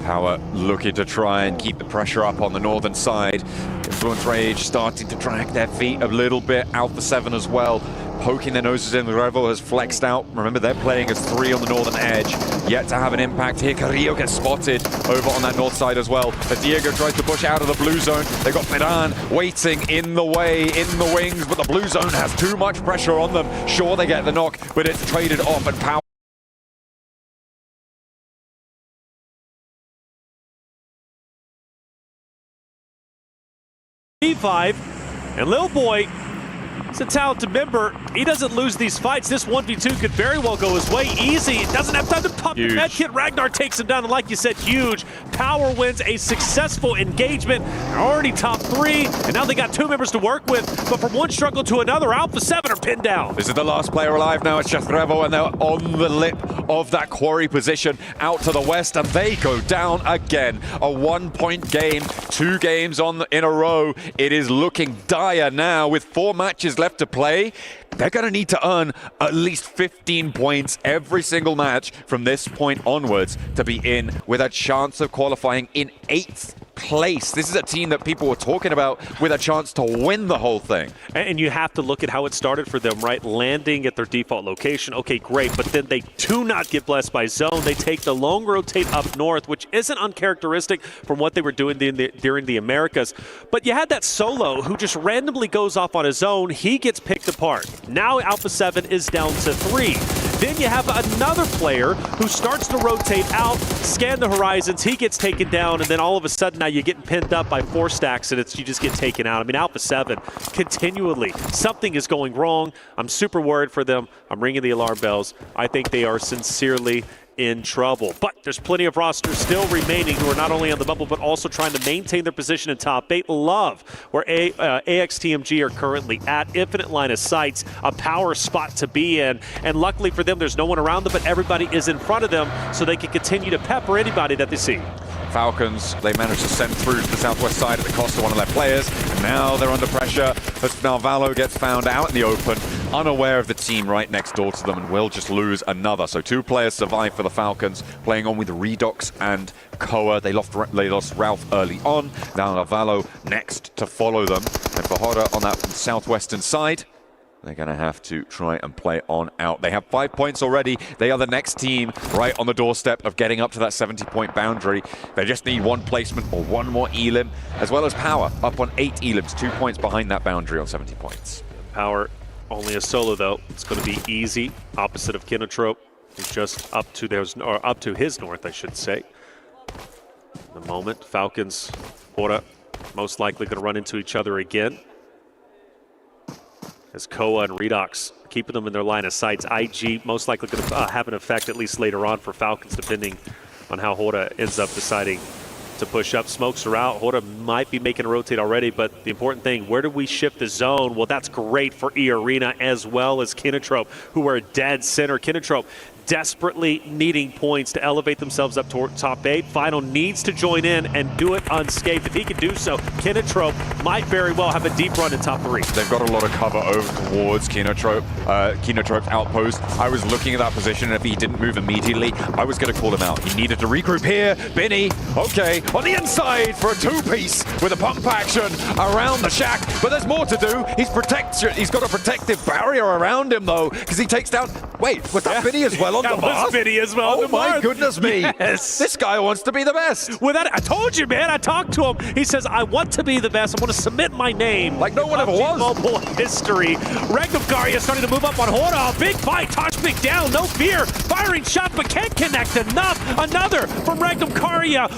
Power looking to try and keep the pressure up on the northern side. Influence Rage starting to drag their feet a little bit. Alpha 7 as well, poking their noses in. The Revel has flexed out. Remember, they're playing as 3 on the northern edge. Yet to have an impact here. Carrillo gets spotted over on that north side as well. But Diego tries to push out of the blue zone. They've got Medan waiting in the way, in the wings, but the blue zone has too much pressure on them. Sure, they get the knock, but it's traded off, and Power E5, and Lil Boy is a talented member. He doesn't lose these fights. This 1v2 could very well go his way. Easy. Doesn't have time to pop the med kit. Ragnar takes him down, and like you said, huge. Power wins a successful engagement. They're already top 3, and now they got 2 members to work with. But from one struggle to another, Alpha 7 are pinned down. This is the last player alive now. It's Revo, and they're on the lip of that quarry position out to the west, and they go down again. A 1-point game, 2 games in a row. It is looking dire now with 4 matches left to play. They're going to need to earn at least 15 points every single match from this point onwards to be in with a chance of qualifying in 8th place. This is a team that people were talking about with a chance to win the whole thing. And you have to look at how it started for them, right? Landing at their default location, okay, great, but then they do not get blessed by zone. They take the long rotate up north, which isn't uncharacteristic from what they were doing during the Americas. But you had that solo who just randomly goes off on his own. He gets picked apart. Now Alpha 7 is down to 3. Then you have another player who starts to rotate out, scan the horizons, he gets taken down, and then all of a sudden now you're getting pinned up by 4 stacks and you just get taken out. I mean, Alpha 7, continually, something is going wrong. I'm super worried for them. I'm ringing the alarm bells. I think they are sincerely in trouble. But there's plenty of rosters still remaining who are not only on the bubble, but also trying to maintain their position in top 8. Love, where AXTMG are currently at. Infinite line of sights, a power spot to be in. And luckily for them, there's no one around them, but everybody is in front of them, so they can continue to pepper anybody that they see. Falcons, they managed to send through to the southwest side at the cost of one of their players, and now they're under pressure as Narvalo gets found out in the open, unaware of the team right next door to them, and will just lose another. So 2 players survive for the Falcons, playing on with Redox and Koa. They lost Ralph early on. Now Narvalo next to follow them, and for Hoda on that southwestern side, they're going to have to try and play on out. They have 5 points already. They are the next team right on the doorstep of getting up to that 70-point boundary. They just need 1 placement or 1 more elim, as well as Power up on 8 elims, 2 points behind that boundary on 70 points. Power only a solo though. It's going to be easy. Opposite of Kinotrope, who's just up to his north, I should say. In the moment, Falcons, Hora, most likely going to run into each other again. As Koa and Redox keeping them in their line of sights. IG most likely going to have an effect at least later on for Falcons, depending on how Hora ends up deciding to push up. Smokes are out. Hora might be making a rotate already, but the important thing, where do we shift the zone? Well, that's great for E-Arena as well as Kinotrope, who are dead center. Kinotrope desperately needing points to elevate themselves up toward top 8. Final needs to join in and do it unscathed. If he can do so, Kinotrope might very well have a deep run in top 3. They've got a lot of cover over towards Kinotrope's outpost. I was looking at that position, and if he didn't move immediately, I was going to call him out. He needed to regroup here. Binny, okay, on the inside for a 2-piece with a pump action around the shack, but there's more to do. He's got a protective barrier around him, though, because he takes down... Wait, was that Binny as well? That was Vinny as well. Oh my goodness me. Yes. This guy wants to be the best. With that, I told you, man. I talked to him. He says, I want to be the best. I want to submit my name. Like no one ever was. Mobile history. Ragnar starting to move up on Hora. Big fight. Toshpik down. No fear. Firing shot, but can't connect enough. Another from Ragnar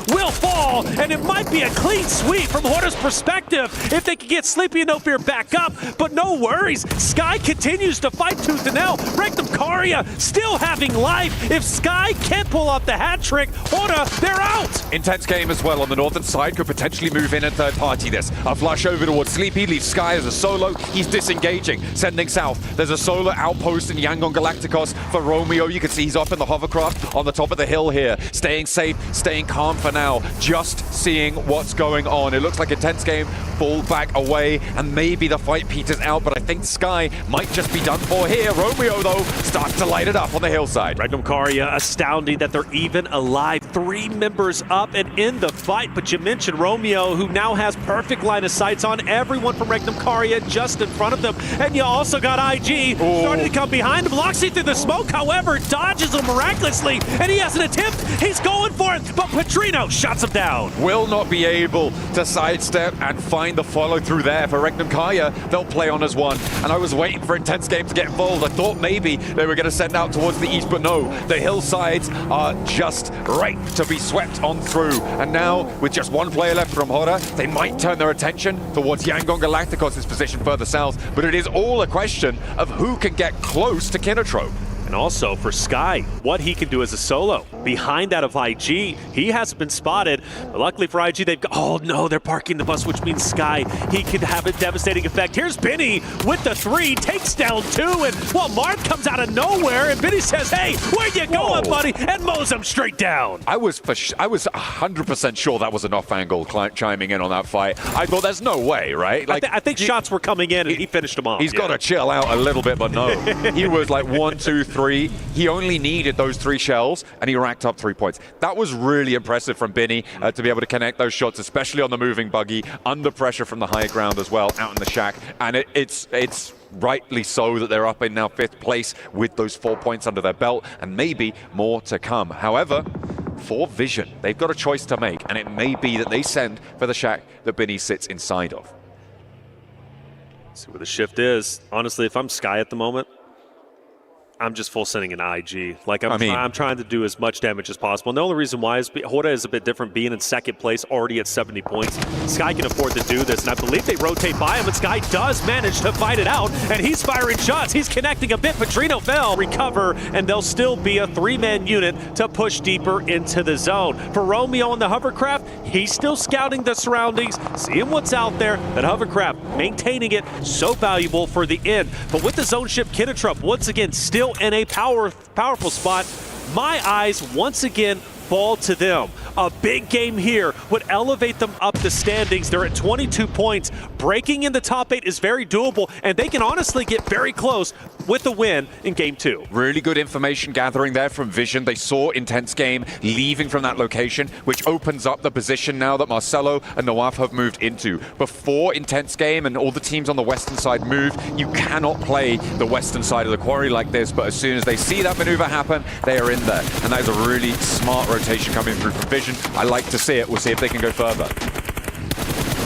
will fall, and it might be a clean sweep from Hora's perspective if they can get Sleepy and No Fear back up. But no worries. Sky continues to fight tooth and nail. Ragnar still having saving life. If Sky can't pull off the hat trick, Hora, they're out. Intense game as well on the northern side, could potentially move in and third party this. A flush over towards Sleepy, leaves Sky as a solo. He's disengaging, sending south. There's a solar outpost in Yangon Galacticos for Romeo. You can see he's off in the hovercraft on the top of the hill here. Staying safe, staying calm for now, just seeing what's going on. It looks like Intense game, fall back away, and maybe the fight peters out, but I think Sky might just be done for here. Romeo, though, starts to light it up on the hillside. Regnum Karya, astounding that they're even alive. 3 members up and in the fight, but you mentioned Romeo, who now has perfect line of sights on everyone from Regnum Karya just in front of them. And you also got IG starting to come behind him. Loxy through the smoke, however, dodges him miraculously, and he has an attempt. He's going for it, but Petrino shuts him down. Will not be able to sidestep and find the follow through there for Regnum Karya. They'll play on as one, and I was waiting for Intense game to get involved. I thought maybe they were going to send out towards the east, but no, the hillsides are just right to be swept on through. And now, with just one player left from Hora, they might turn their attention towards Yangon Galacticos' position further south, but it is all a question of who can get close to Kinotrope. And also for Sky, what he can do as a solo. Behind that of IG, he hasn't been spotted. But luckily for IG, they've got, oh no, they're parking the bus, which means Sky, he could have a devastating effect. Here's Benny with the 3, takes down 2, and well, Marth comes out of nowhere, and Benny says, hey, where you going, buddy? And mows him straight down. I was 100% sure that was an off angle chiming in on that fight. I thought there's no way, right? Like, I think shots were coming in, and he finished them off. He's got to chill out a little bit, but no. He was like 1, 2, 3. He only needed those 3 shells, and he racked up 3 points. That was really impressive from Binny to be able to connect those shots, especially on the moving buggy, under pressure from the high ground as well, out in the shack. And it's rightly so that they're up in now 5th place with those 4 points under their belt, and maybe more to come. However, for Vision, they've got a choice to make, and it may be that they send for the shack that Binny sits inside of. See where the shift is. Honestly, if I'm Sky at the moment, I'm just full sending an IG. Like, I'm trying to do as much damage as possible. And the only reason why is Hora is a bit different, being in 2nd place, already at 70 points. Sky can afford to do this, and I believe they rotate by him, and Sky does manage to fight it out, and he's firing shots. He's connecting a bit. Petrino fell, recover, and they'll still be a 3-man unit to push deeper into the zone. For Romeo on the hovercraft, he's still scouting the surroundings, seeing what's out there. That hovercraft, maintaining it, so valuable for the end. But with the zone ship Kinotrope, once again, still in a powerful spot, my eyes once again fall to them. A big game here would elevate them up the standings. They're at 22 points. Breaking in the top 8 is very doable, and they can honestly get very close with a win in Game 2. Really good information gathering there from Vision. They saw Intense game leaving from that location, which opens up the position now that Marcelo and Nawaf have moved into. Before Intense game and all the teams on the western side move, you cannot play the western side of the quarry like this, but as soon as they see that maneuver happen, they are in there. And that is a really smart rotation coming through from Vision. I like to see it. We'll see if they can go further.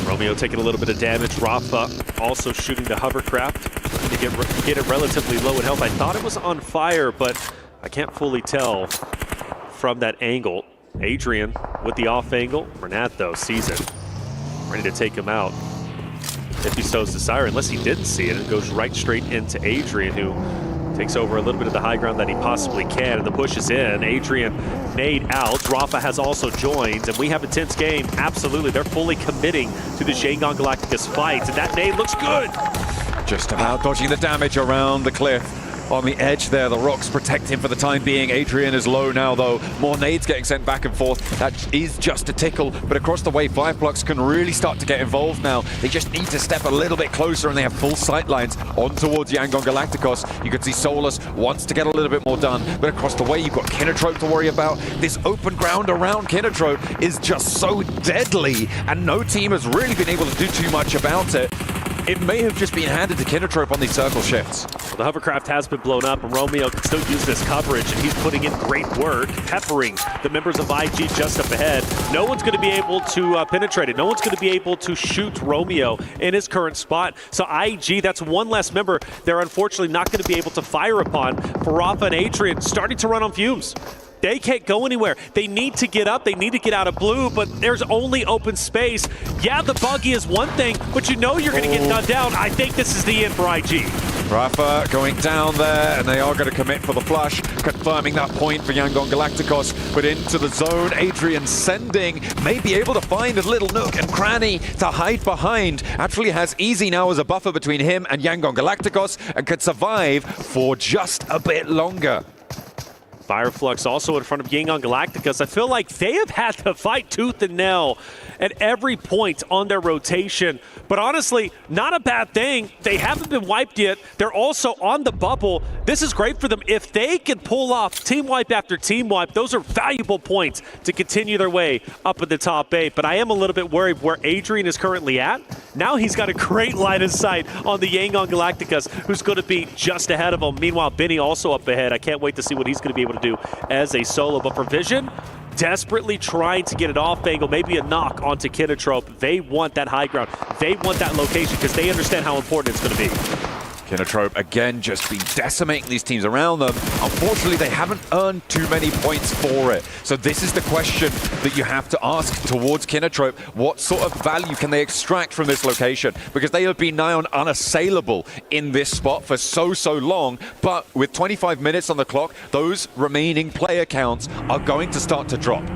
Romeo taking a little bit of damage. Rafa also shooting the hovercraft to get it relatively low in health. I thought it was on fire, but I can't fully tell from that angle. Adrian with the off angle. Renat, though, sees it. Ready to take him out. If he sows Desire, unless he didn't see it, it goes right straight into Adrian, who takes over a little bit of the high ground that he possibly can, and the push is in. Adrian nade out. Rafa has also joined, and we have a tense game. Absolutely, they're fully committing to the Yangon Galacticos fight, and that nade looks good. Just about dodging the damage around the cliff. On the edge there, the rocks protect him for the time being. Adrian is low now, though. More nades getting sent back and forth. That is just a tickle, but across the way, Fireflux can really start to get involved now. They just need to step a little bit closer, and they have full sight lines on towards Yangon Galacticos. You can see Solus wants to get a little bit more done, but across the way, you've got Kinotrope to worry about. This open ground around Kinotrope is just so deadly, and no team has really been able to do too much about it. It may have just been handed to Kinotrope on these circle shifts. Well, the hovercraft has been blown up, and Romeo can still use this coverage, and he's putting in great work, peppering the members of IG just up ahead. No one's going to be able to penetrate it. No one's going to be able to shoot Romeo in his current spot. So IG, that's one less member they're unfortunately not going to be able to fire upon. For Rafa and Adrian starting to run on fumes. They can't go anywhere. They need to get up. They need to get out of blue, but there's only open space. Yeah, the buggy is one thing, but you know you're going to get gunned down. I think this is the end for IG. Rafa going down there, and they are going to commit for the flush. confirming that point for Yangon Galacticos, but into the zone, Adrian sending, may be able to find a little nook and cranny to hide behind. Actually has Easy now as a buffer between him and Yangon Galacticos, and could survive for just a bit longer. Fireflux also in front of Yangon Galacticos. I feel like they have had to fight tooth and nail at every point on their rotation. But honestly, not a bad thing. They haven't been wiped yet. They're also on the bubble. This is great for them. If they can pull off team wipe after team wipe, those are valuable points to continue their way up in the top 8. But I am a little bit worried where Adrian is currently at. Now he's got a great line of sight on the Yangon Galacticos, who's going to be just ahead of him. Meanwhile, Benny also up ahead. I can't wait to see what he's going to be able to do as a solo. But for Vision, desperately trying to get it off angle, maybe a knock onto Kinotrope. They want that high ground. They want that location because they understand how important it's going to be. Kinotrope, again, just been decimating these teams around them. Unfortunately, they haven't earned too many points for it. So this is the question that you have to ask towards Kinotrope. What sort of value can they extract from this location? Because they have been nigh on unassailable in this spot for so long. But with 25 minutes on the clock, those remaining player counts are going to start to drop.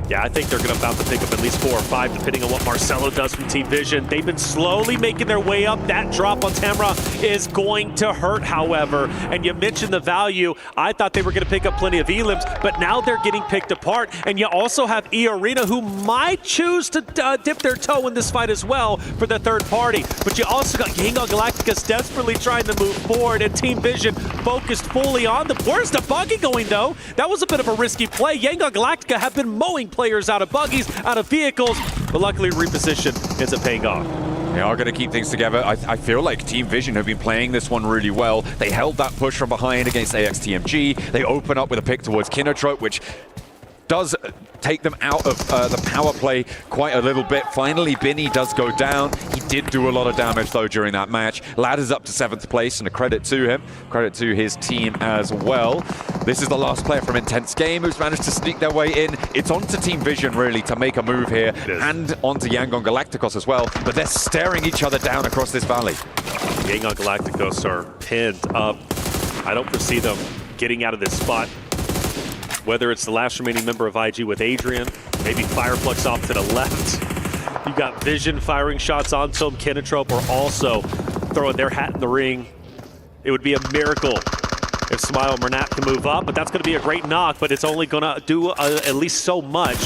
Yeah, I think they're going to about to pick up at least 4 or 5, depending on what Marcelo does from Team Vision. They've been slowly making their way up. That drop on Tamra is going to hurt, however. And you mentioned the value. I thought they were going to pick up plenty of elims, but now they're getting picked apart. And you also have E-Arena, who might choose to dip their toe in this fight as well for the third party. But you also got Yangon Galacticos desperately trying to move forward, and Team Vision focused fully on them. Where's the buggy going, though? That was a bit of a risky play. Yangon Galactica have been mowing players out of buggies, out of vehicles, but luckily reposition ends up paying off. They are going to keep things together. I feel like Team Vision have been playing this one really well. They held that push from behind against AXTMG. They open up with a pick towards Kinotrope, which does take them out of the power play quite a little bit. Finally, Binny does go down. He did do a lot of damage, though, during that match. Ladders up to 7th place, and a credit to him. Credit to his team as well. This is the last player from Intense Game who's managed to sneak their way in. It's on to Team Vision, really, to make a move here, and onto Yangon Galacticos as well. But they're staring each other down across this valley. Yangon Galacticos are pinned up. I don't foresee them getting out of this spot. Whether it's the last remaining member of IG with Adrian, maybe Fireflux off to the left. You got Vision firing shots onto him. Kinotrope are also throwing their hat in the ring. It would be a miracle if Smile and Mernat can move up, but that's going to be a great knock, but it's only going to do at least so much.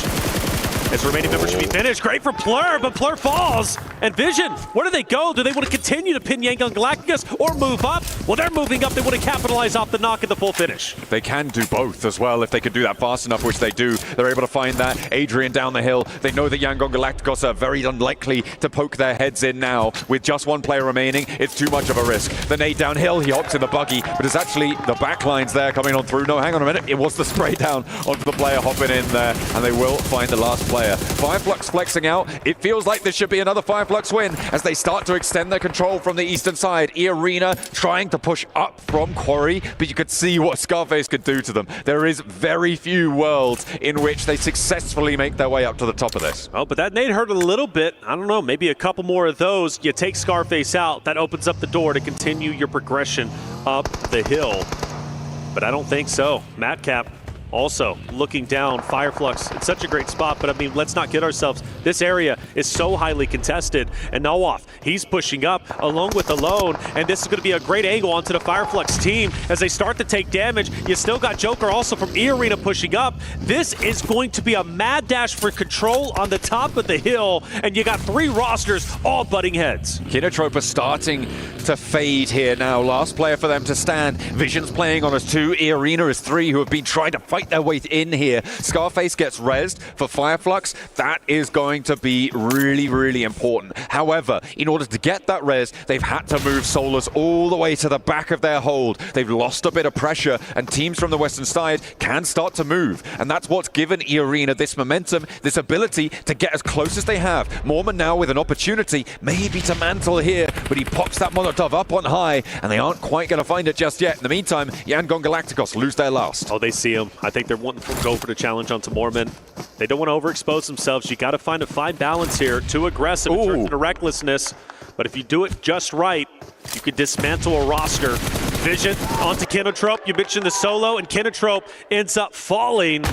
As remaining members should be finished. Great for Plur, but Plur falls. And Vision, where do they go? Do they want to continue to pin Yangon Galacticos or move up? Well, they're moving up. They want to capitalize off the knock at the full finish. They can do both as well if they could do that fast enough, which they do. They're able to find that. Adrian down the hill. They know that Yangon Galacticos are very unlikely to poke their heads in now. With just one player remaining, it's too much of a risk. The nade downhill, he hops in the buggy, but it's actually the backlines there coming on through. No, hang on a minute. It was the spray down onto the player hopping in there, and they will find the last player. Fireflux flexing out. It feels like this should be another Fireflux win as they start to extend their control from the eastern side. E-Arena trying to push up from Quarry, but you could see what Scarface could do to them. There is very few worlds in which they successfully make their way up to the top of this. Oh, but that nade hurt a little bit. I don't know, maybe a couple more of those. You take Scarface out, that opens up the door to continue your progression up the hill. But I don't think so. Madcap also looking down. Fireflux in such a great spot, but I mean, let's not kid ourselves. This area is so highly contested, and Nawaf, he's pushing up along with Alone, and this is going to be a great angle onto the Fireflux team as they start to take damage. You still got Joker also from E-Arena pushing up. This is going to be a mad dash for control on the top of the hill, and you got 3 rosters all butting heads. Kinotrope are starting to fade here now. Last player for them to stand. Vision's playing on as 2, E-Arena is 3, who have been trying to fight their way in here. Scarface gets rezzed for Fireflux. That is going to be really, really important. However, in order to get that res, they've had to move Solars all the way to the back of their hold. They've lost a bit of pressure, and teams from the western side can start to move. And that's what's given E-Arena this momentum, this ability to get as close as they have. Mormon now with an opportunity, maybe to mantle here, but he pops that Molotov up on high, and they aren't quite going to find it just yet. In the meantime, Yangon Galacticos lose their last. Oh, they see him. I think they're wanting to go for the challenge onto Mormon. They don't want to overexpose themselves. You got to find a fine balance here. Too aggressive in terms of recklessness. But if you do it just right, you could dismantle a roster. Vision onto Kenotrope. You mentioned the solo, and Kenotrope ends up falling.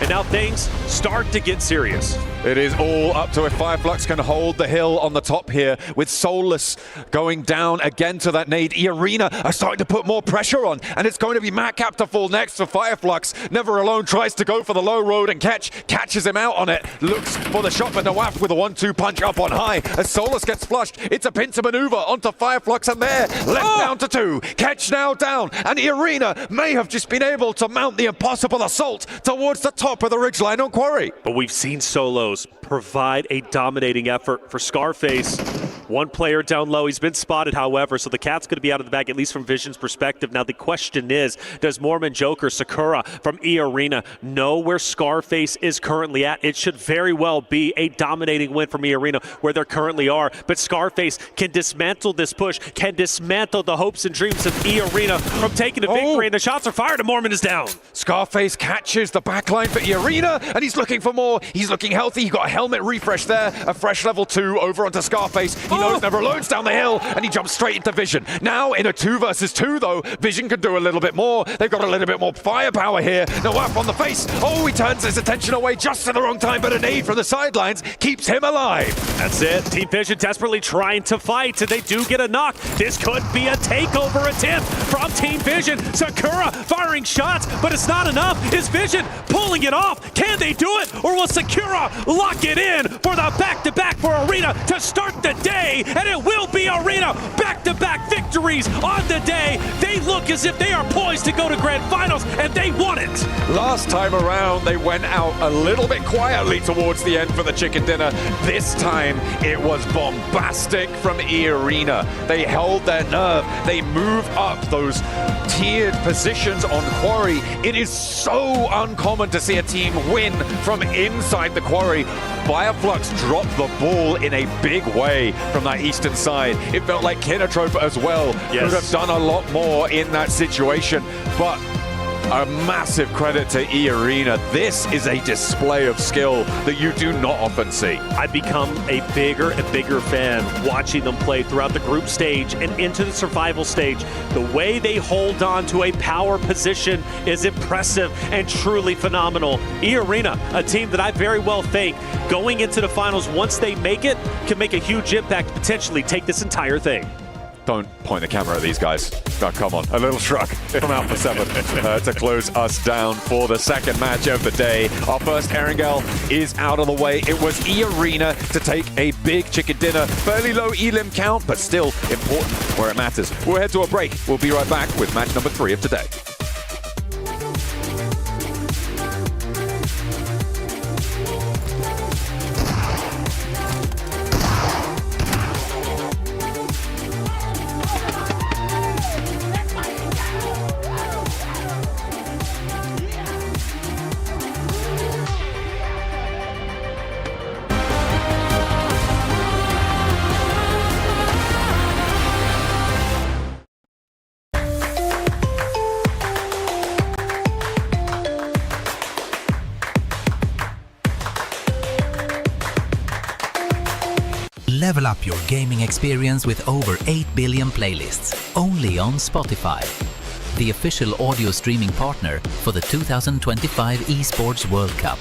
And now things start to get serious. It is all up to if Fireflux can hold the hill on the top here, with Soulless going down again to that nade. E-Arena are starting to put more pressure on, and it's going to be Madcap to fall next for Fireflux. Never Alone tries to go for the low road and catches him out on it. Looks for the shot, but Nawaf with a 1-2 punch up on high. As Soulless gets flushed, it's a pincer maneuver onto Fireflux, and there, left down to 2. Ketch now down, and E-Arena may have just been able to mount the impossible assault towards the top of the ridgeline on Quarry. But we've seen solos provide a dominating effort for Scarface. One player down low, he's been spotted, however, so the cat's going to be out of the bag, at least from Vision's perspective. Now the question is, does Mormon Joker Sakura from E-Arena know where Scarface is currently at? It should very well be a dominating win from E-Arena where they currently are, but Scarface can dismantle this push, can dismantle the hopes and dreams of E-Arena from taking a victory, and the shots are fired and Mormon is down. Scarface catches the backline for E-Arena, and he's looking for more. He's looking healthy. He got a helmet refresh there, a fresh level 2 over onto Scarface. He knows Never Alone's down the hill, and he jumps straight into Vision. Now in a 2 versus 2, though, Vision can do a little bit more. They've got a little bit more firepower here. Nawaf on the face. Oh, he turns his attention away just at the wrong time, but a nade from the sidelines keeps him alive. That's it. Team Vision desperately trying to fight, and they do get a knock. This could be a takeover attempt from Team Vision. Sakura firing shots, but it's not enough. Is Vision pulling it off? Can they do it? Or will Sakura lock it in for the back-to-back for Arena to start the day? And it will be Arena back-to-back victories on the day. They look as if they are poised to go to Grand Finals, and they want it. Last time around, they went out a little bit quietly towards the end for the chicken dinner. This time, it was bombastic from E-Arena. They held their nerve. They move up those tiered positions on Quarry. It is so uncommon to see a team win from inside the Quarry. Fireflux dropped the ball in a big way from that eastern side. It felt like Kenotrope as well could have done a lot more in that situation, but a massive credit to E-Arena. This is a display of skill that you do not often see. I've become a bigger and bigger fan watching them play throughout the group stage and into the survival stage. The way they hold on to a power position is impressive and truly phenomenal. E-Arena, a team that I very well think going into the finals, once they make it, can make a huge impact, potentially take this entire thing. Don't point the camera at these guys. Oh, come on. A little shrug from Alpha 7 to close us down for the second match of the day. Our first Erangel is out of the way. It was E-Arena to take a big chicken dinner. Fairly low elim count, but still important where it matters. We'll head to a break. We'll be right back with match number 3 of today. Level up your gaming experience with over 8 billion playlists, only on Spotify, the official audio streaming partner for the 2025 Esports World Cup.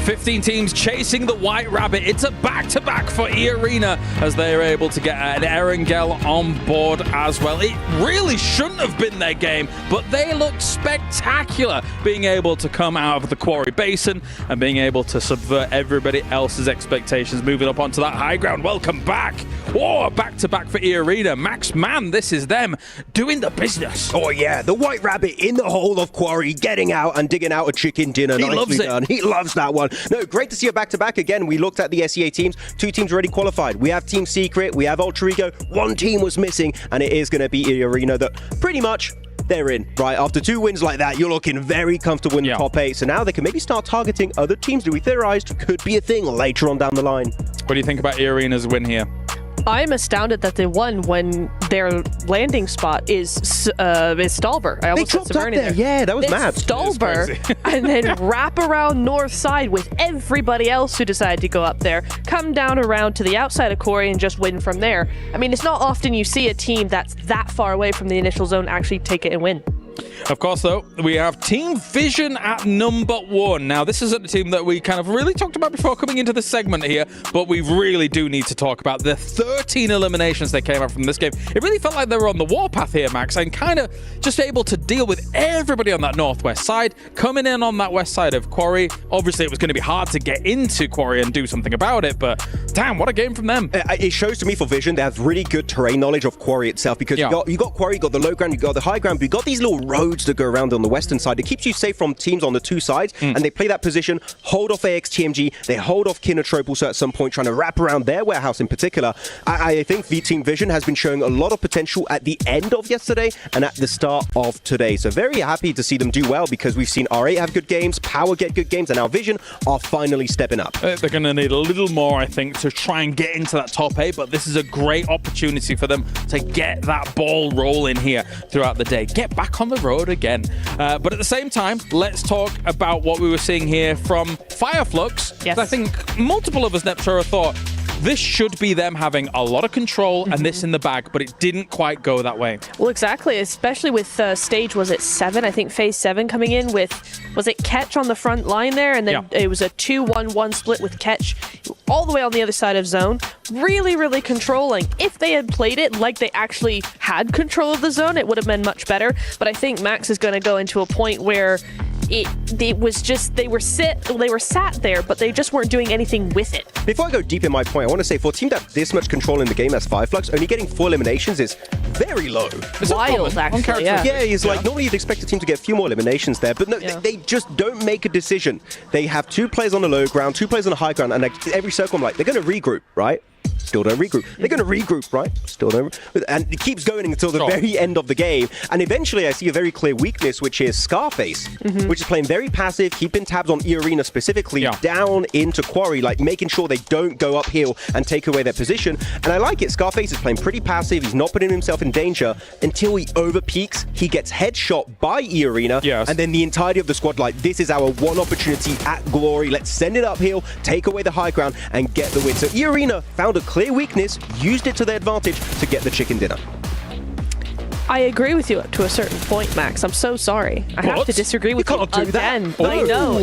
15 teams chasing the White Rabbit. It's a back-to-back for E-Arena as they are able to get an Erangel on board as well. It really shouldn't have been their game, but they looked spectacular being able to come out of the Quarry Basin and being able to subvert everybody else's expectations, moving up onto that high ground. Welcome back. Whoa, back-to-back for E-Arena. Max, man, this is them doing the business. Oh, yeah, the White Rabbit in the hole of Quarry, getting out and digging out a chicken dinner. He loves it. Done. He loves that one. No, great to see a back-to-back again. We looked at the SEA teams. 2 teams already qualified. We have Team Secret, we have Ultra Ego. 1 team was missing, and it is going to be E-Arena that pretty much they're in, right? After 2 wins like that, you're looking very comfortable in the top 8. So now they can maybe start targeting other teams that we theorized could be a thing later on down the line. What do you think about E-Arena's win here? I'm astounded that they won when their landing spot is Stalber. I almost dropped said up Severny there. Yeah, that was mad. Stalber, and then wrap around north side with everybody else who decided to go up there, come down around to the outside of Quarry and just win from there. I mean, it's not often you see a team that's that far away from the initial zone actually take it and win. Of course, though, we have Team Vision at number 1. Now, this isn't a team that we kind of really talked about before coming into this segment here, but we really do need to talk about the 13 eliminations they came out from this game. It really felt like they were on the warpath here, Max, and kind of just able to deal with everybody on that northwest side, coming in on that west side of Quarry. Obviously, it was going to be hard to get into Quarry and do something about it, but damn, what a game from them. It shows to me for Vision, they have really good terrain knowledge of Quarry itself, because you got Quarry, you got the low ground, you got the high ground, but you got these little roads that go around on the western side. It keeps you safe from teams on the 2 sides, and they play that position, hold off AXTMG, they hold off Kinotrope also at some point, trying to wrap around their warehouse in particular. I think Team Vision has been showing a lot of potential at the end of yesterday and at the start of today. So very happy to see them do well, because we've seen R8 have good games, Power get good games, and now Vision are finally stepping up. They're going to need a little more, I think, to try and get into that top 8, but this is a great opportunity for them to get that ball rolling here throughout the day. Get back on the road again. But at the same time, let's talk about what we were seeing here from Fireflux. Yes. I think multiple of us, Neptura, thought this should be them having a lot of control and this in the bag, but it didn't quite go that way. Well, exactly, especially with stage, was it 7? I think phase 7 coming in with, was it Ketch on the front line there? And then it was a 2-1-1 split with Ketch all the way on the other side of zone. Really, really controlling. If they had played it like they actually had control of the zone, it would have been much better. But I think Max is going to go into a point where it was just, they were sat there, but they just weren't doing anything with it. Before I go deep in my point, I want to say for a team that this much control in the game as Fireflux, only getting 4 eliminations is very low. It's wild, actually. Yeah, it's like normally you'd expect a team to get a few more eliminations there, but no, they just don't make a decision. They have 2 players on the low ground, 2 players on the high ground, and like every circle I'm like, they're going to regroup, right? Still don't regroup. They're going to regroup, right? Still don't. And it keeps going until the very end of the game. And eventually I see a very clear weakness, which is Scarface, which is playing very passive, keeping tabs on E-Arena specifically, down into Quarry, like making sure they don't go uphill and take away their position. And I like it. Scarface is playing pretty passive. He's not putting himself in danger until he overpeaks. He gets headshot by E-Arena. And then the entirety of the squad, like, this is our one opportunity at glory. Let's send it uphill, take away the high ground, and get the win. So E-Arena found a clear weakness, used it to their advantage to get the chicken dinner. I agree with you to a certain point, Max. I'm so sorry. I have to disagree with you again. I know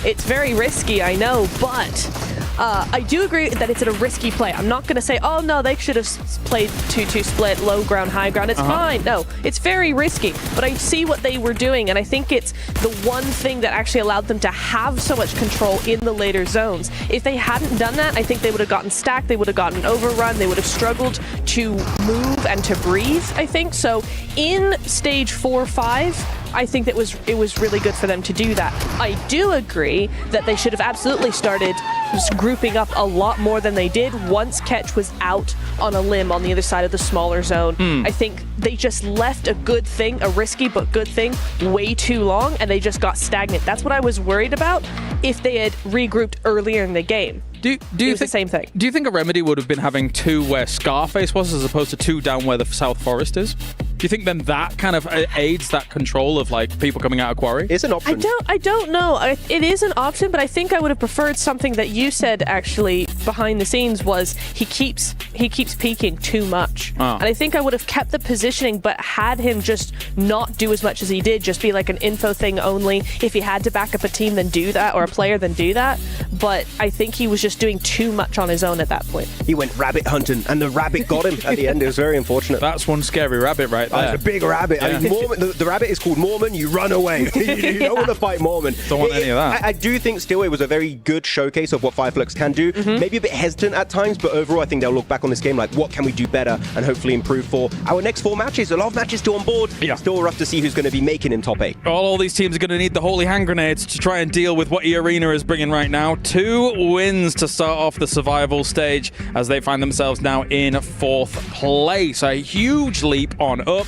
it's very risky. I know, but I do agree that it's a risky play. I'm not going to say, oh no, they should have played 2-2 split, low ground, high ground. It's fine. No, it's very risky. But I see what they were doing, and I think it's the one thing that actually allowed them to have so much control in the later zones. If they hadn't done that, I think they would have gotten stacked. They would have gotten overrun. They would have struggled to move and to breathe, I think. So in stage 4-5, I think that it was really good for them to do that. I do agree that they should have absolutely started just grouping up a lot more than they did once Ketch was out on a limb on the other side of the smaller zone. I think they just left a good thing, a risky but good thing, way too long, and they just got stagnant. That's what I was worried about if they had regrouped earlier in the game. Do you think the same thing? Do you think a remedy would have been having 2 where Scarface was as opposed to 2 down where the South Forest is? Do you think then that kind of aids that control of like people coming out of quarry? It's an option. I don't know. It is an option, but I think I would have preferred something that you said actually behind the scenes was he keeps peeking too much. And I think I would have kept the positioning, but had him just not do as much as he did, just be like an info thing only. If he had to back up a team, then do that, or a player, then do that. But I think he was just doing too much on his own at that point. He went rabbit hunting, and the rabbit got him at the end. It was very unfortunate. That's one scary rabbit right there. It's a big rabbit. I mean, Mormon, the rabbit is called Mormon. You run away. You don't want to fight Mormon. Don't want any of that. I do think still it was a very good showcase of what Fireflux can do. Maybe a bit hesitant at times, but overall I think they'll look back on this game like, what can we do better and hopefully improve for our next 4 matches. A lot of matches still on board. Yeah. Still rough to see who's going to be making in top 8. All these teams are going to need the holy hand grenades to try and deal with what E-Arena is bringing right now. 2 wins to start off the survival stage as they find themselves now in 4th place. A huge leap on up.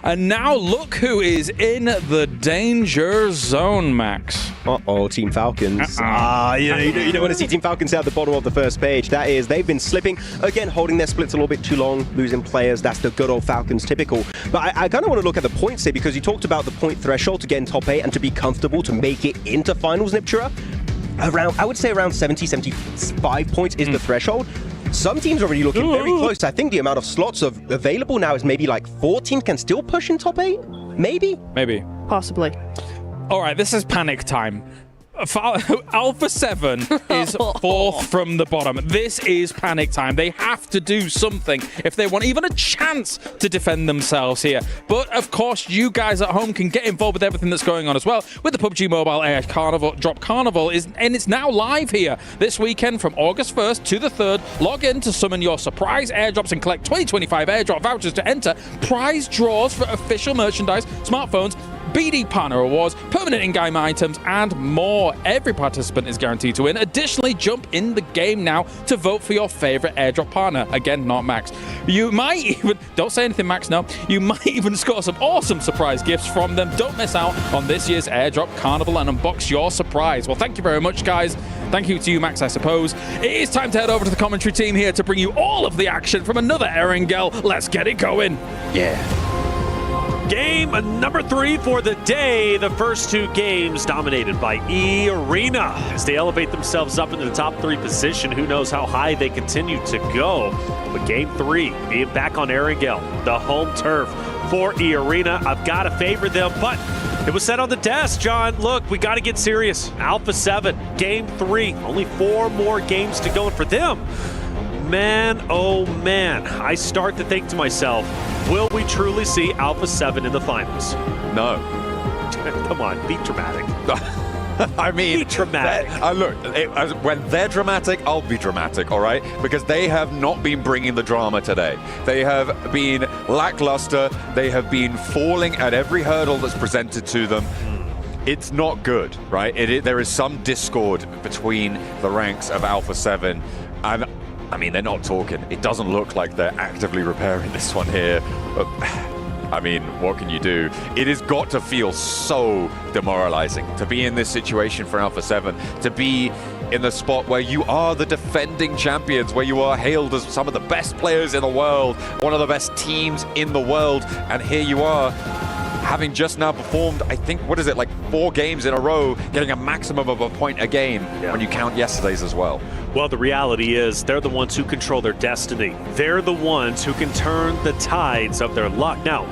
And now look who is in the danger zone, Max. Uh-oh, Team Falcons. You don't want to see Team Falcons at the bottom of the first page. That is, they've been slipping. Again, holding their splits a little bit too long, losing players. That's the good old Falcons typical. But I kind of want to look at the points here because you talked about the point threshold to get in top 8 and to be comfortable to make it into finals, Niptura. I would say around 70, 75 points is the threshold. Some teams are already looking very close. I think the amount of slots available now is maybe like 4 teams can still push in top 8? Maybe? Maybe. Possibly. All right, this is panic time. Alpha 7 is 4th from the bottom. This is panic time. They have to do something if they want even a chance to defend themselves here. But of course, you guys at home can get involved with everything that's going on as well with the PUBG Mobile Air Carnival Drop Carnival, and it's now live here this weekend from August 1st to the 3rd. Log in to summon your surprise airdrops and collect 2025 airdrop vouchers to enter prize draws for official merchandise, smartphones, BD Partner Awards, permanent in-game items, and more. Every participant is guaranteed to win. Additionally, jump in the game now to vote for your favorite airdrop partner. Again, not Max. You might even, don't say anything, Max, no. You might even score some awesome surprise gifts from them. Don't miss out on this year's airdrop carnival and unbox your surprise. Well, thank you very much, guys. Thank you to you, Max, I suppose. It is time to head over to the commentary team here to bring you all of the action from another Erangel. Let's get it going. Yeah. Game number 3 for the day. The first 2 games dominated by E-Arena. As they elevate themselves up into the top 3 position, who knows how high they continue to go. But game 3, being back on Erangel, the home turf for E-Arena. I've got to favor them, but it was said on the desk, John, look, we got to get serious. Alpha 7, game 3, only 4 more games to go. And for them, man, oh man, I start to think to myself, will we truly see Alpha 7 in the finals? No. Come on, be dramatic. I mean, be dramatic. Look, when they're dramatic, I'll be dramatic, all right? Because they have not been bringing the drama today. They have been lackluster. They have been falling at every hurdle that's presented to them. It's not good, right? There is some discord between the ranks of Alpha 7, and I mean, they're not talking. It doesn't look like they're actively repairing this one here. I mean, what can you do? It has got to feel so demoralizing to be in this situation for Alpha 7, to be in the spot where you are the defending champions, where you are hailed as some of the best players in the world, one of the best teams in the world, and here you are, having just now performed, I think, what is it, like 4 games in a row, getting a maximum of a point a game when you count yesterday's as well. Well, the reality is they're the ones who control their destiny. They're the ones who can turn the tides of their luck. Now,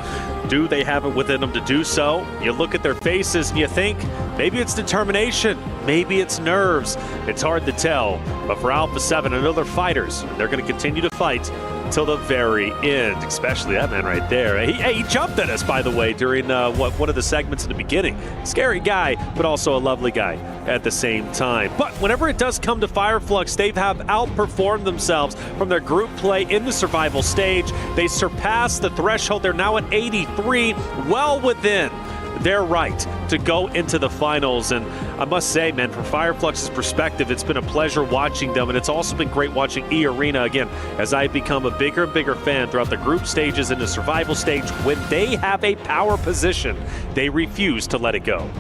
do they have it within them to do so? You look at their faces and you think, maybe it's determination, maybe it's nerves. It's hard to tell. But for Alpha 7 and other fighters, they're going to continue to fight till the very end, especially that man right there. He jumped at us, by the way, during one of the segments in the beginning. Scary guy, but also a lovely guy at the same time. But whenever it does come to Fireflux, they have outperformed themselves from their group play in the survival stage. They surpassed the threshold. They're now at 83, well within their right to go into the finals. And I must say, man, from Fireflux's perspective, it's been a pleasure watching them, and it's also been great watching E-Arena again as I've become a bigger and bigger fan throughout the group stages and the survival stage. When they have a power position, they refuse to let it go.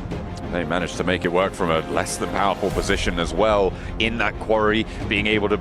They managed to make it work from a less than powerful position as well in that quarry, being able to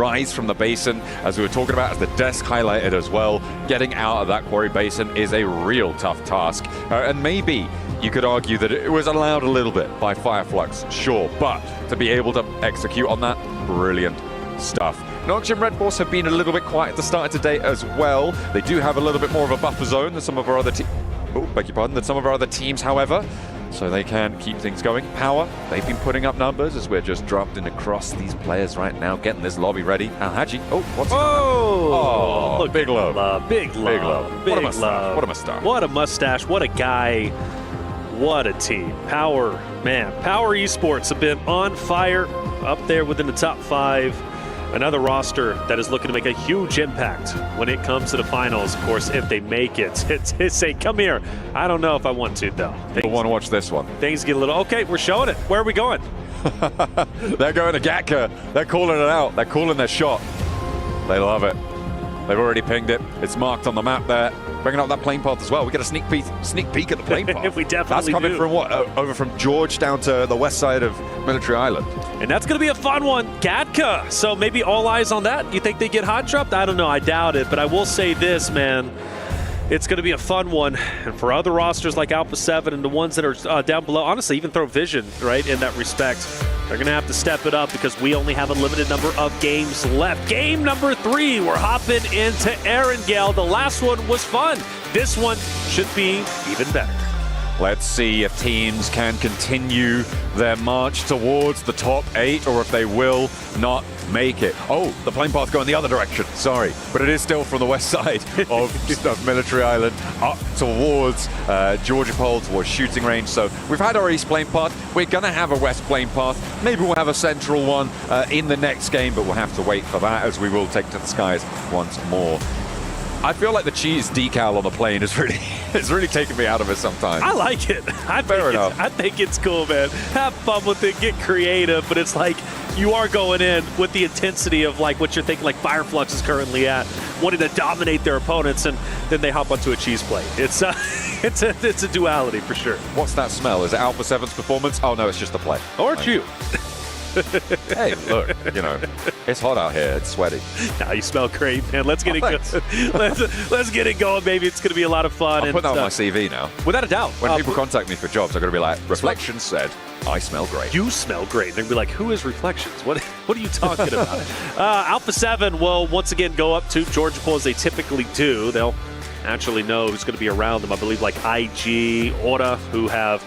rise from the basin, as we were talking about, as the desk highlighted as well. Getting out of that quarry basin is a real tough task. And maybe you could argue that it was allowed a little bit by Fireflux, sure, but to be able to execute on that, brilliant stuff. Noxian Red Force have been a little bit quiet at the start of today as well. They do have a little bit more of a buffer zone than some of our other teams, however, so they can keep things going. Power, they've been putting up numbers as we're just drafting across these players right now, getting this lobby ready. Alhaji, what's he Oh, look, big love. Big love. What a mustache. What a mustache. What a mustache. What a guy. What a team. Power, man. Power Esports have been on fire, up there within the top 5. Another roster that is looking to make a huge impact when it comes to the finals, of course, if they make it. It's say, come here. I don't know if I want to, though. You'll want to watch this one. Things get a little, okay, we're showing it. Where are we going? They're going to Gatka. They're calling it out. They're calling their shot. They love it. They've already pinged it. It's marked on the map there. Bringing up that plane path as well. We get a sneak peek at the plane path. We definitely That's coming do. from what? Over from George down to the west side of Military Island. And that's going to be a fun one. Gatka. So maybe all eyes on that. You think they get hot dropped? I don't know. I doubt it. But I will say this, man. It's going to be a fun one. And for other rosters like Alpha 7 and the ones that are down below, honestly, even throw Vision, right, in that respect, they're going to have to step it up because we only have a limited number of games left. Game number 3, we're hopping into Erangel. The last one was fun. This one should be even better. Let's see if teams can continue their march towards the top 8 or if they will not make it. Oh, the plane path going the other direction. Sorry, but it is still from the west side of Military Island up towards Georgia Pole, towards shooting range. So we've had our east plane path. We're going to have a west plane path. Maybe we'll have a central one in the next game, but we'll have to wait for that as we will take to the skies once more. I feel like the cheese decal on the plane is really taking me out of it sometimes. I like it. Fair enough. I think it's cool, man. Have fun with it, get creative, but it's like you are going in with the intensity of like what you're thinking like Fireflux is currently at, wanting to dominate their opponents, and then they hop onto a cheese plate. It's a duality for sure. What's that smell? Is it Alpha 7's performance? Oh no, it's just the play. Or it's you. Hey, look, it's hot out here. It's sweaty. Now you smell great, man. Let's get it going. Let's get it going, baby. It's going to be a lot of fun. I'll put that on my CV now. Without a doubt. When people contact me for jobs, I'm going to be like, Reflections said, I smell great. You smell great. They're going to be like, who is Reflections? What are you talking about? Alpha 7 will once again go up to Georgia Pole as they typically do. They'll naturally know who's going to be around them. I believe like IG, Aura, who have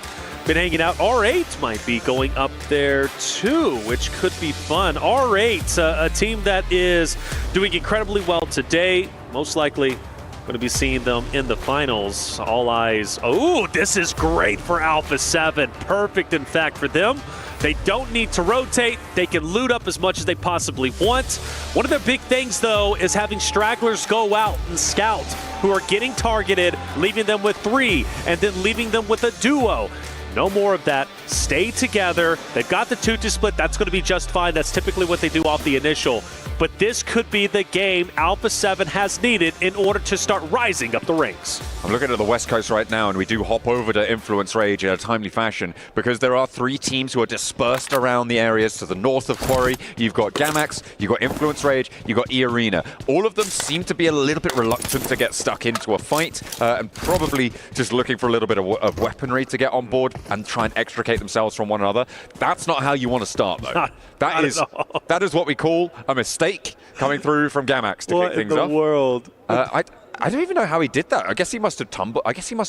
been hanging out. R8 might be going up there too, which could be fun. R8, a team that is doing incredibly well today. Most likely going to be seeing them in the finals. All eyes. Oh, this is great for Alpha 7. Perfect, in fact, for them. They don't need to rotate. They can loot up as much as they possibly want. One of their big things, though, is having stragglers go out and scout who are getting targeted, leaving them with 3, and then leaving them with a duo. No more of that. Stay together. They've got the 2-2 split. That's going to be just fine. That's typically what they do off the initial. But this could be the game Alpha 7 has needed in order to start rising up the ranks. I'm looking at the West Coast right now, and we do hop over to Influence Rage in a timely fashion because there are 3 teams who are dispersed around the areas to the north of Quarry. You've got Gamax, you've got Influence Rage, you've got E-Arena. All of them seem to be a little bit reluctant to get stuck into a fight and probably just looking for a little bit of weaponry to get on board and try and extricate themselves from one another. That's not how you want to start, though. That is what we call a mistake coming through from Gamax to kick things off. What in the world? I don't even know how he did that. I guess he must have tumbled. Tumbled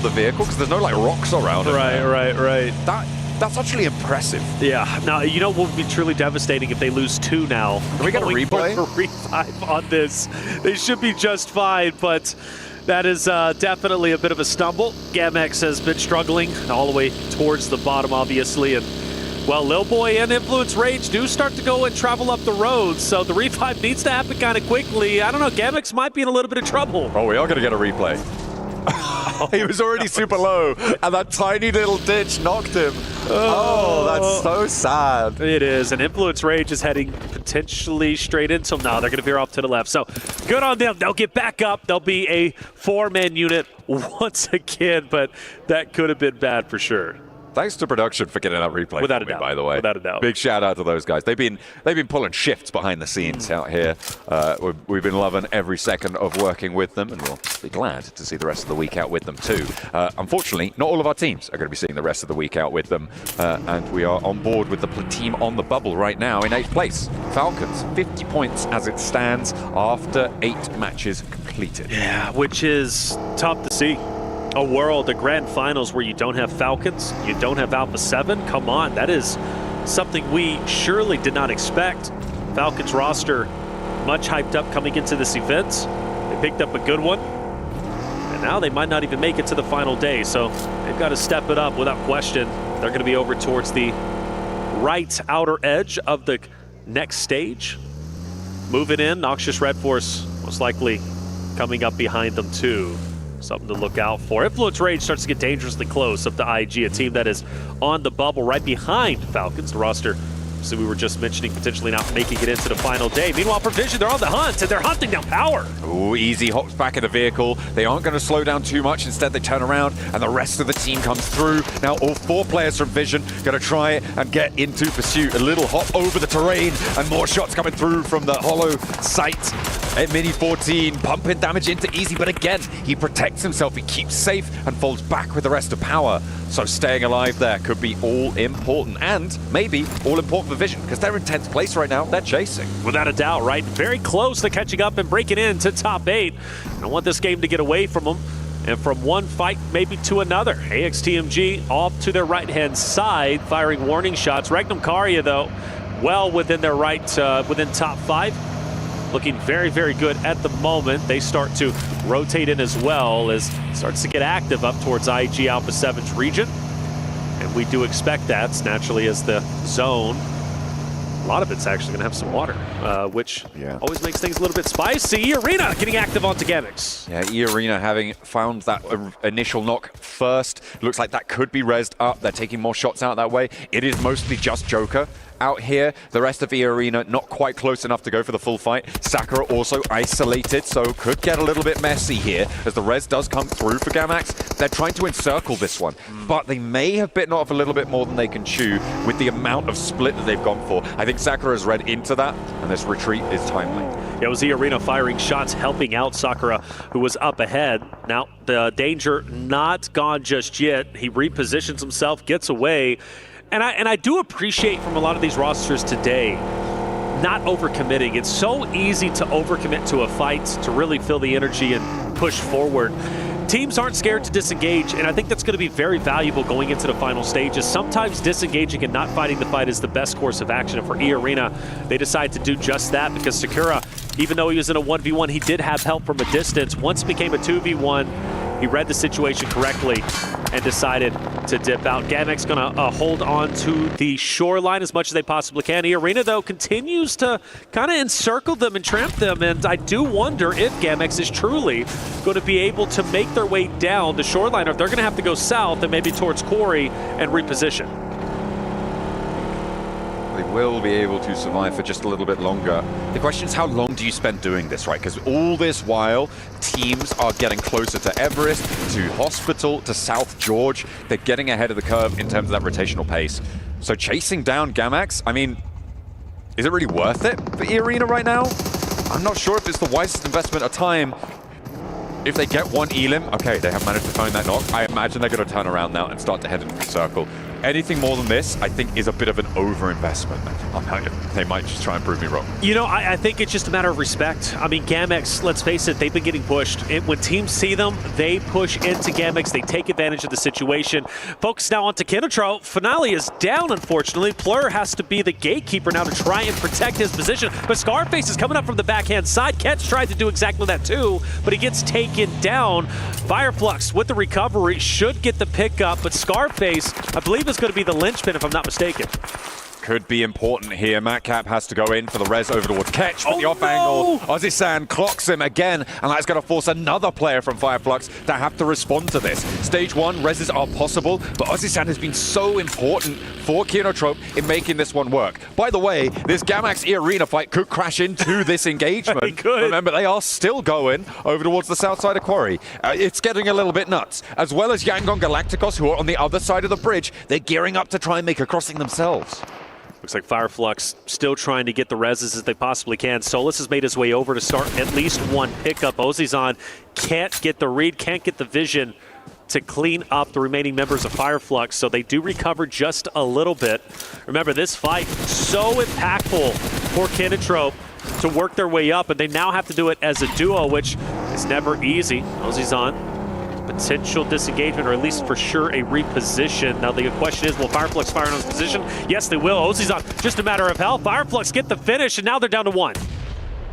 the vehicle because there's no like rocks around. Right. That's actually impressive. Yeah. Now you know what would be truly devastating if they lose 2 now. Can we get a replay? For revive on this, they should be just fine, but. That is definitely a bit of a stumble. Gamex has been struggling all the way towards the bottom, obviously. And, well, Lil Boy and Influence Rage do start to go and travel up the road. So the revive needs to happen kind of quickly. I don't know. Gamex might be in a little bit of trouble. Oh, we are going to get a replay. He was already super low, and that tiny little ditch knocked him. Oh, that's so sad. It is, and Influence Rage is heading potentially straight into him now. They're going to veer off to the left, so good on them. They'll get back up. They'll be a 4-man unit once again, but that could have been bad for sure. Thanks to production for getting that replay Without for a me, doubt. by the way. Without a doubt. Big shout out to those guys. They've been pulling shifts behind the scenes out here. We've been loving every second of working with them, and we'll be glad to see the rest of the week out with them too. Unfortunately, not all of our teams are going to be seeing the rest of the week out with them, and we are on board with the team on the bubble right now in 8th place. Falcons, 50 points as it stands after 8 matches completed. Yeah, which is tough to see. A world, a grand finals where you don't have Falcons, you don't have Alpha 7. Come on, that is something we surely did not expect. Falcons roster much hyped up coming into this event. They picked up a good one, and now they might not even make it to the final day, so they've got to step it up without question. They're going to be over towards the right outer edge of the next stage. Moving in, Noxious Red Force most likely coming up behind them too. Something to look out for. Influence Rage starts to get dangerously close up to IG, a team that is on the bubble right behind Falcons. The roster, so we were just mentioning, potentially not making it into the final day. Meanwhile, Provision, they're on the hunt, and they're hunting down Power. Ooh, Easy hops back in the vehicle. They aren't going to slow down too much. Instead, they turn around, and the rest of the team comes through. Now, all 4 players from Vision going to try and get into pursuit. A little hop over the terrain, and more shots coming through from the hollow sight. At Mini 14, pumping damage into Easy, but again, he protects himself. He keeps safe and falls back with the rest of Power. So staying alive there could be all important, and maybe all important for Vision, because they're in 10th place right now. They're chasing. Without a doubt, right? Very close to catching up and breaking into top 8. I don't want this game to get away from them. And from one fight maybe to another. AXTMG off to their right-hand side, firing warning shots. Regnum Karya, though, well within their within top 5. Looking very, very good at the moment. They start to rotate in as well as it starts to get active up towards IG Alpha 7's region. And we do expect that, naturally, as the zone. A lot of it's actually going to have some water, which always makes things a little bit spicy. Arena getting active onto Gamix. Yeah, Arena having found that initial knock first. Looks like that could be rezzed up. They're taking more shots out that way. It is mostly just Joker out here. The rest of Arena not quite close enough to go for the full fight. Sakura also isolated, so could get a little bit messy here as the res does come through for Gamax. They're trying to encircle this one, but they may have bitten off a little bit more than they can chew with the amount of split that they've gone for. I think Sakura has read into that, and this retreat is timely. It was Arena firing shots, helping out Sakura, who was up ahead. Now, the danger not gone just yet. He repositions himself, gets away. And I do appreciate from a lot of these rosters today not overcommitting. It's so easy to overcommit to a fight, to really feel the energy and push forward. Teams aren't scared to disengage, and I think that's going to be very valuable going into the final stages. Sometimes disengaging and not fighting the fight is the best course of action, and for Arena, they decide to do just that because Sakura, even though he was in a 1v1, he did have help from a distance. Once it became a 2v1, he read the situation correctly and decided to dip out. Gamix going to hold on to the shoreline as much as they possibly can. Arena, though, continues to kind of encircle them and tramp them, and I do wonder if Gamix is truly going to be able to make their way down the shoreline, or if they're going to have to go south and maybe towards Quarry and reposition. They will be able to survive for just a little bit longer. The question is, how long do you spend doing this, right? Because all this while, teams are getting closer to Everest, to Hospital, to South George. They're getting ahead of the curve in terms of that rotational pace. So chasing down Gamax, I mean, is it really worth it for Arena right now? I'm not sure if it's the wisest investment of time. If they get one Elim, okay, they have managed to find that knock. I imagine they're going to turn around now and start to head into the circle. Anything more than this, I think, is a bit of an over-investment. They might just try and prove me wrong. You know, I think it's just a matter of respect. I mean, Gamix, let's face it, they've been getting pushed. When teams see them, they push into Gamix. They take advantage of the situation. Focus now onto Kinetro. Finale is down, unfortunately. Plur has to be the gatekeeper now to try and protect his position. But Scarface is coming up from the backhand side. Ketch tried to do exactly that too, but he gets taken down. Fireflux with the recovery should get the pickup, but Scarface, I believe, is going to be the linchpin if I'm not mistaken. could be important here. Matcap has to go in for the res over towards Ketch, but the off angle, Ozzy-san clocks him again, and that's going to force another player from Fireflux to have to respond to this. Stage 1 reses are possible, but Ozzy-san has been so important for Kinotrope in making this one work. By the way, this Gamax E-Arena fight could crash into this engagement. Remember, they are still going over towards the south side of Quarry. It's getting a little bit nuts. As well as Yangon Galacticos, who are on the other side of the bridge, they're gearing up to try and make a crossing themselves. Looks like Fireflux still trying to get the reses as they possibly can. Solus has made his way over to start at least one pickup. Ozzy-san can't get the read, can't get the vision to clean up the remaining members of Fireflux, so they do recover just a little bit. Remember, this fight so impactful for Kinotrope to work their way up, and they now have to do it as a duo, which is never easy. Ozzy-san, potential disengagement, or at least for sure a reposition. Now the question is, will Fireflux fire on his position? Yes, they will. Ozzy-san, just a matter of health. Fireflux get the finish, and now they're down to 1.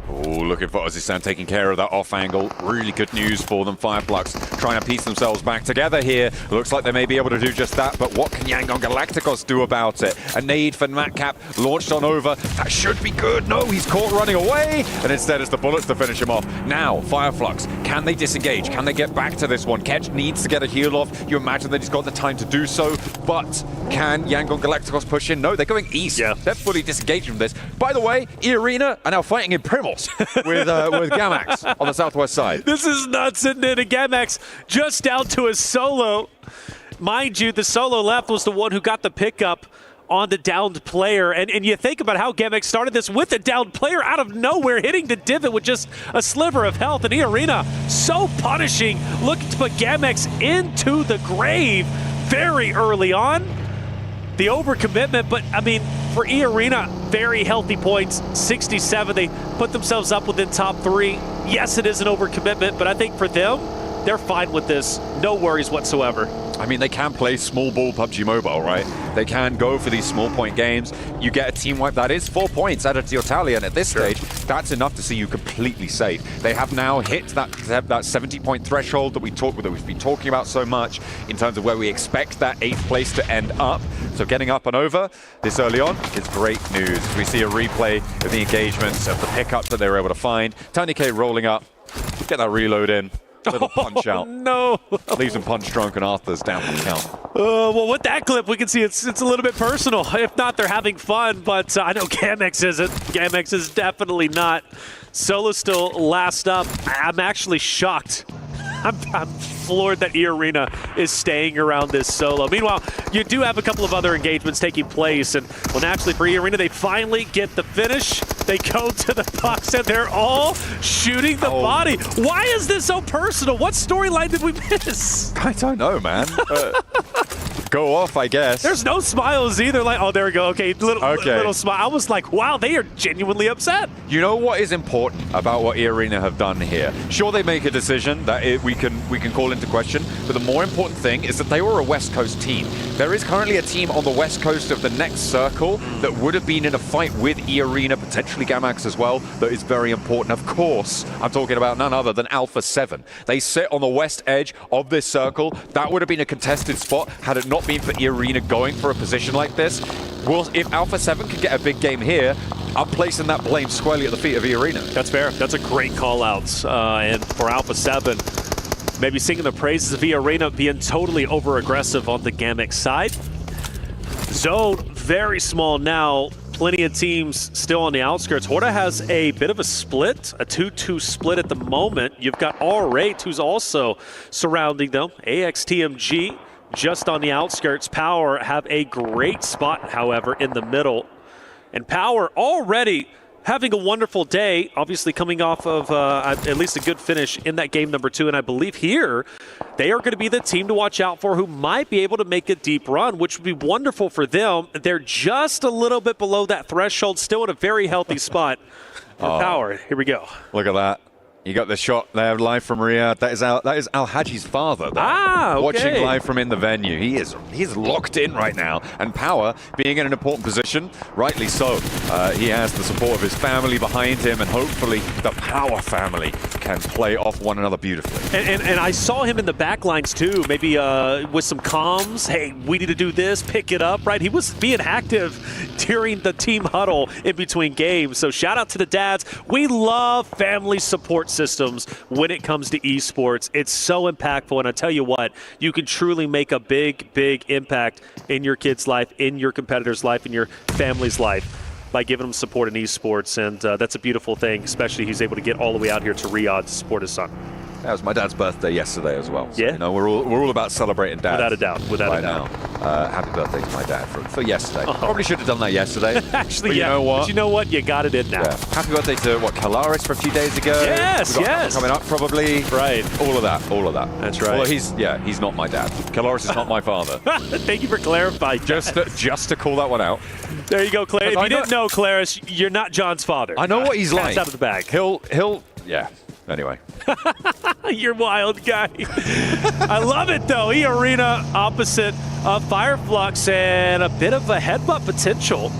Oh, looking for Ozzy-san taking care of that off angle. Really good news for them. Fireflux trying to piece themselves back together here. Looks like they may be able to do just that, but what can Yangon Galacticos do about it? A nade for Matcap launched on over. That should be good. No, he's caught running away, and instead it's the bullets to finish him off. Now, Fireflux, can they disengage? Can they get back to this one? Ketch needs to get a heal off. You imagine that he's got the time to do so, but can Yangon Galacticos push in? No, they're going east. Yeah. They're fully disengaged from this. By the way, E-Arena are now fighting in Primals with Gamax on the southwest side. This is nuts, isn't it? And Gamax just down to a solo. Mind you, the solo left was the one who got the pickup on the downed player. And you think about how Gamax started this with a downed player out of nowhere, hitting the divot with just a sliver of health. And E-Arena so punishing, looking to put Gamax into the grave very early on. The overcommitment, but I mean, for E-Arena, very healthy points, 67. They put themselves up within top 3. Yes, it is an overcommitment, but I think for them, they're fine with this. No worries whatsoever. I mean, they can play small ball PUBG Mobile, right? They can go for these small point games. You get a team wipe, that is 4 points added to your tally, and at this stage, that's enough to see you completely safe. They have now hit that 70-point threshold that we've been talking about so much in terms of where we expect that 8th place to end up. So getting up and over this early on is great news. We see a replay of the engagements, of the pickups that they were able to find. Tony K rolling up, get that reload in. Little punch out. No. Leaves him punch drunk, and Arthur's down for the count. Well, with that clip, we can see it's a little bit personal. If not, they're having fun, but I know Gamax isn't. Gamax is definitely not. Solo's still last up. I'm actually shocked. I'm floored that E-Arena is staying around this solo. Meanwhile, you do have a couple of other engagements taking place, and well, naturally for E-Arena, they finally get the finish. They go to the box, and they're all shooting the body. Why is this so personal? What storyline did we miss? I don't know, man. Go off, I guess. There's no smiles either. Like, oh, there we go. Okay, little smile. I was like, wow, they are genuinely upset. You know what is important about what E-Arena have done here? Sure, they make a decision that we can call into question, but the more important thing is that they were a West Coast team. There is currently a team on the West Coast of the next circle that would have been in a fight with E-Arena, potentially Gamax as well, that is very important. Of course, I'm talking about none other than Alpha 7. They sit on the west edge of this circle. That would have been a contested spot had it not been for E-Arena going for a position like this. Well, if Alpha 7 could get a big game here, I'm placing that blame squarely at the feet of E-Arena. That's fair. That's a great call-out. And for Alpha 7, maybe singing the praises of E-Arena being totally over-aggressive on the Gamax side. Zone, very small now. Plenty of teams still on the outskirts. Horda has a bit of a split, a 2-2 split at the moment. You've got R8, who's also surrounding them. AXTMG just on the outskirts. Power have a great spot, however, in the middle. And Power already having a wonderful day, obviously coming off of at least a good finish in that game number 2. And I believe here they are going to be the team to watch out for who might be able to make a deep run, which would be wonderful for them. They're just a little bit below that threshold, still in a very healthy spot. Power, here we go. Look at that. You got the shot there live from Riyadh. That is Al Haji's father there, okay. watching live from in the venue. He's locked in right now, and Power being in an important position, rightly so. He has the support of his family behind him, and hopefully the Power family can play off one another beautifully. And I saw him in the back lines too, maybe with some comms. Hey, we need to do this, pick it up, right? He was being active during the team huddle in between games. So shout out to the dads. We love family support systems when it comes to esports. It's so impactful, and I tell you what, you can truly make a big impact in your kid's life, in your competitor's life, in your family's life by giving them support in esports, and that's a beautiful thing, especially he's able to get all the way out here to Riyadh to support his son. That was my dad's birthday yesterday as well. So, yeah, you know, we're all about celebrating dad. Without a doubt. Without a doubt. Now. Happy birthday to my dad for yesterday. Probably should have done that yesterday. Actually, but yeah. You know what? But you know what? You got it in now. Yeah. Happy birthday to Kalaris for a few days ago. Yes, yes. Coming up probably. Right. All of that. That's right. Well, he's not my dad. Kalaris is not my father. Thank you for clarifying. Just to call that one out. There you go, Claire. If you didn't know, Claris, you're not John's father. I know what he's like. Out of the bag. Yeah. Anyway. You're wild guy. I love it, though. E-Arena opposite of Fireflux and a bit of a headbutt potential.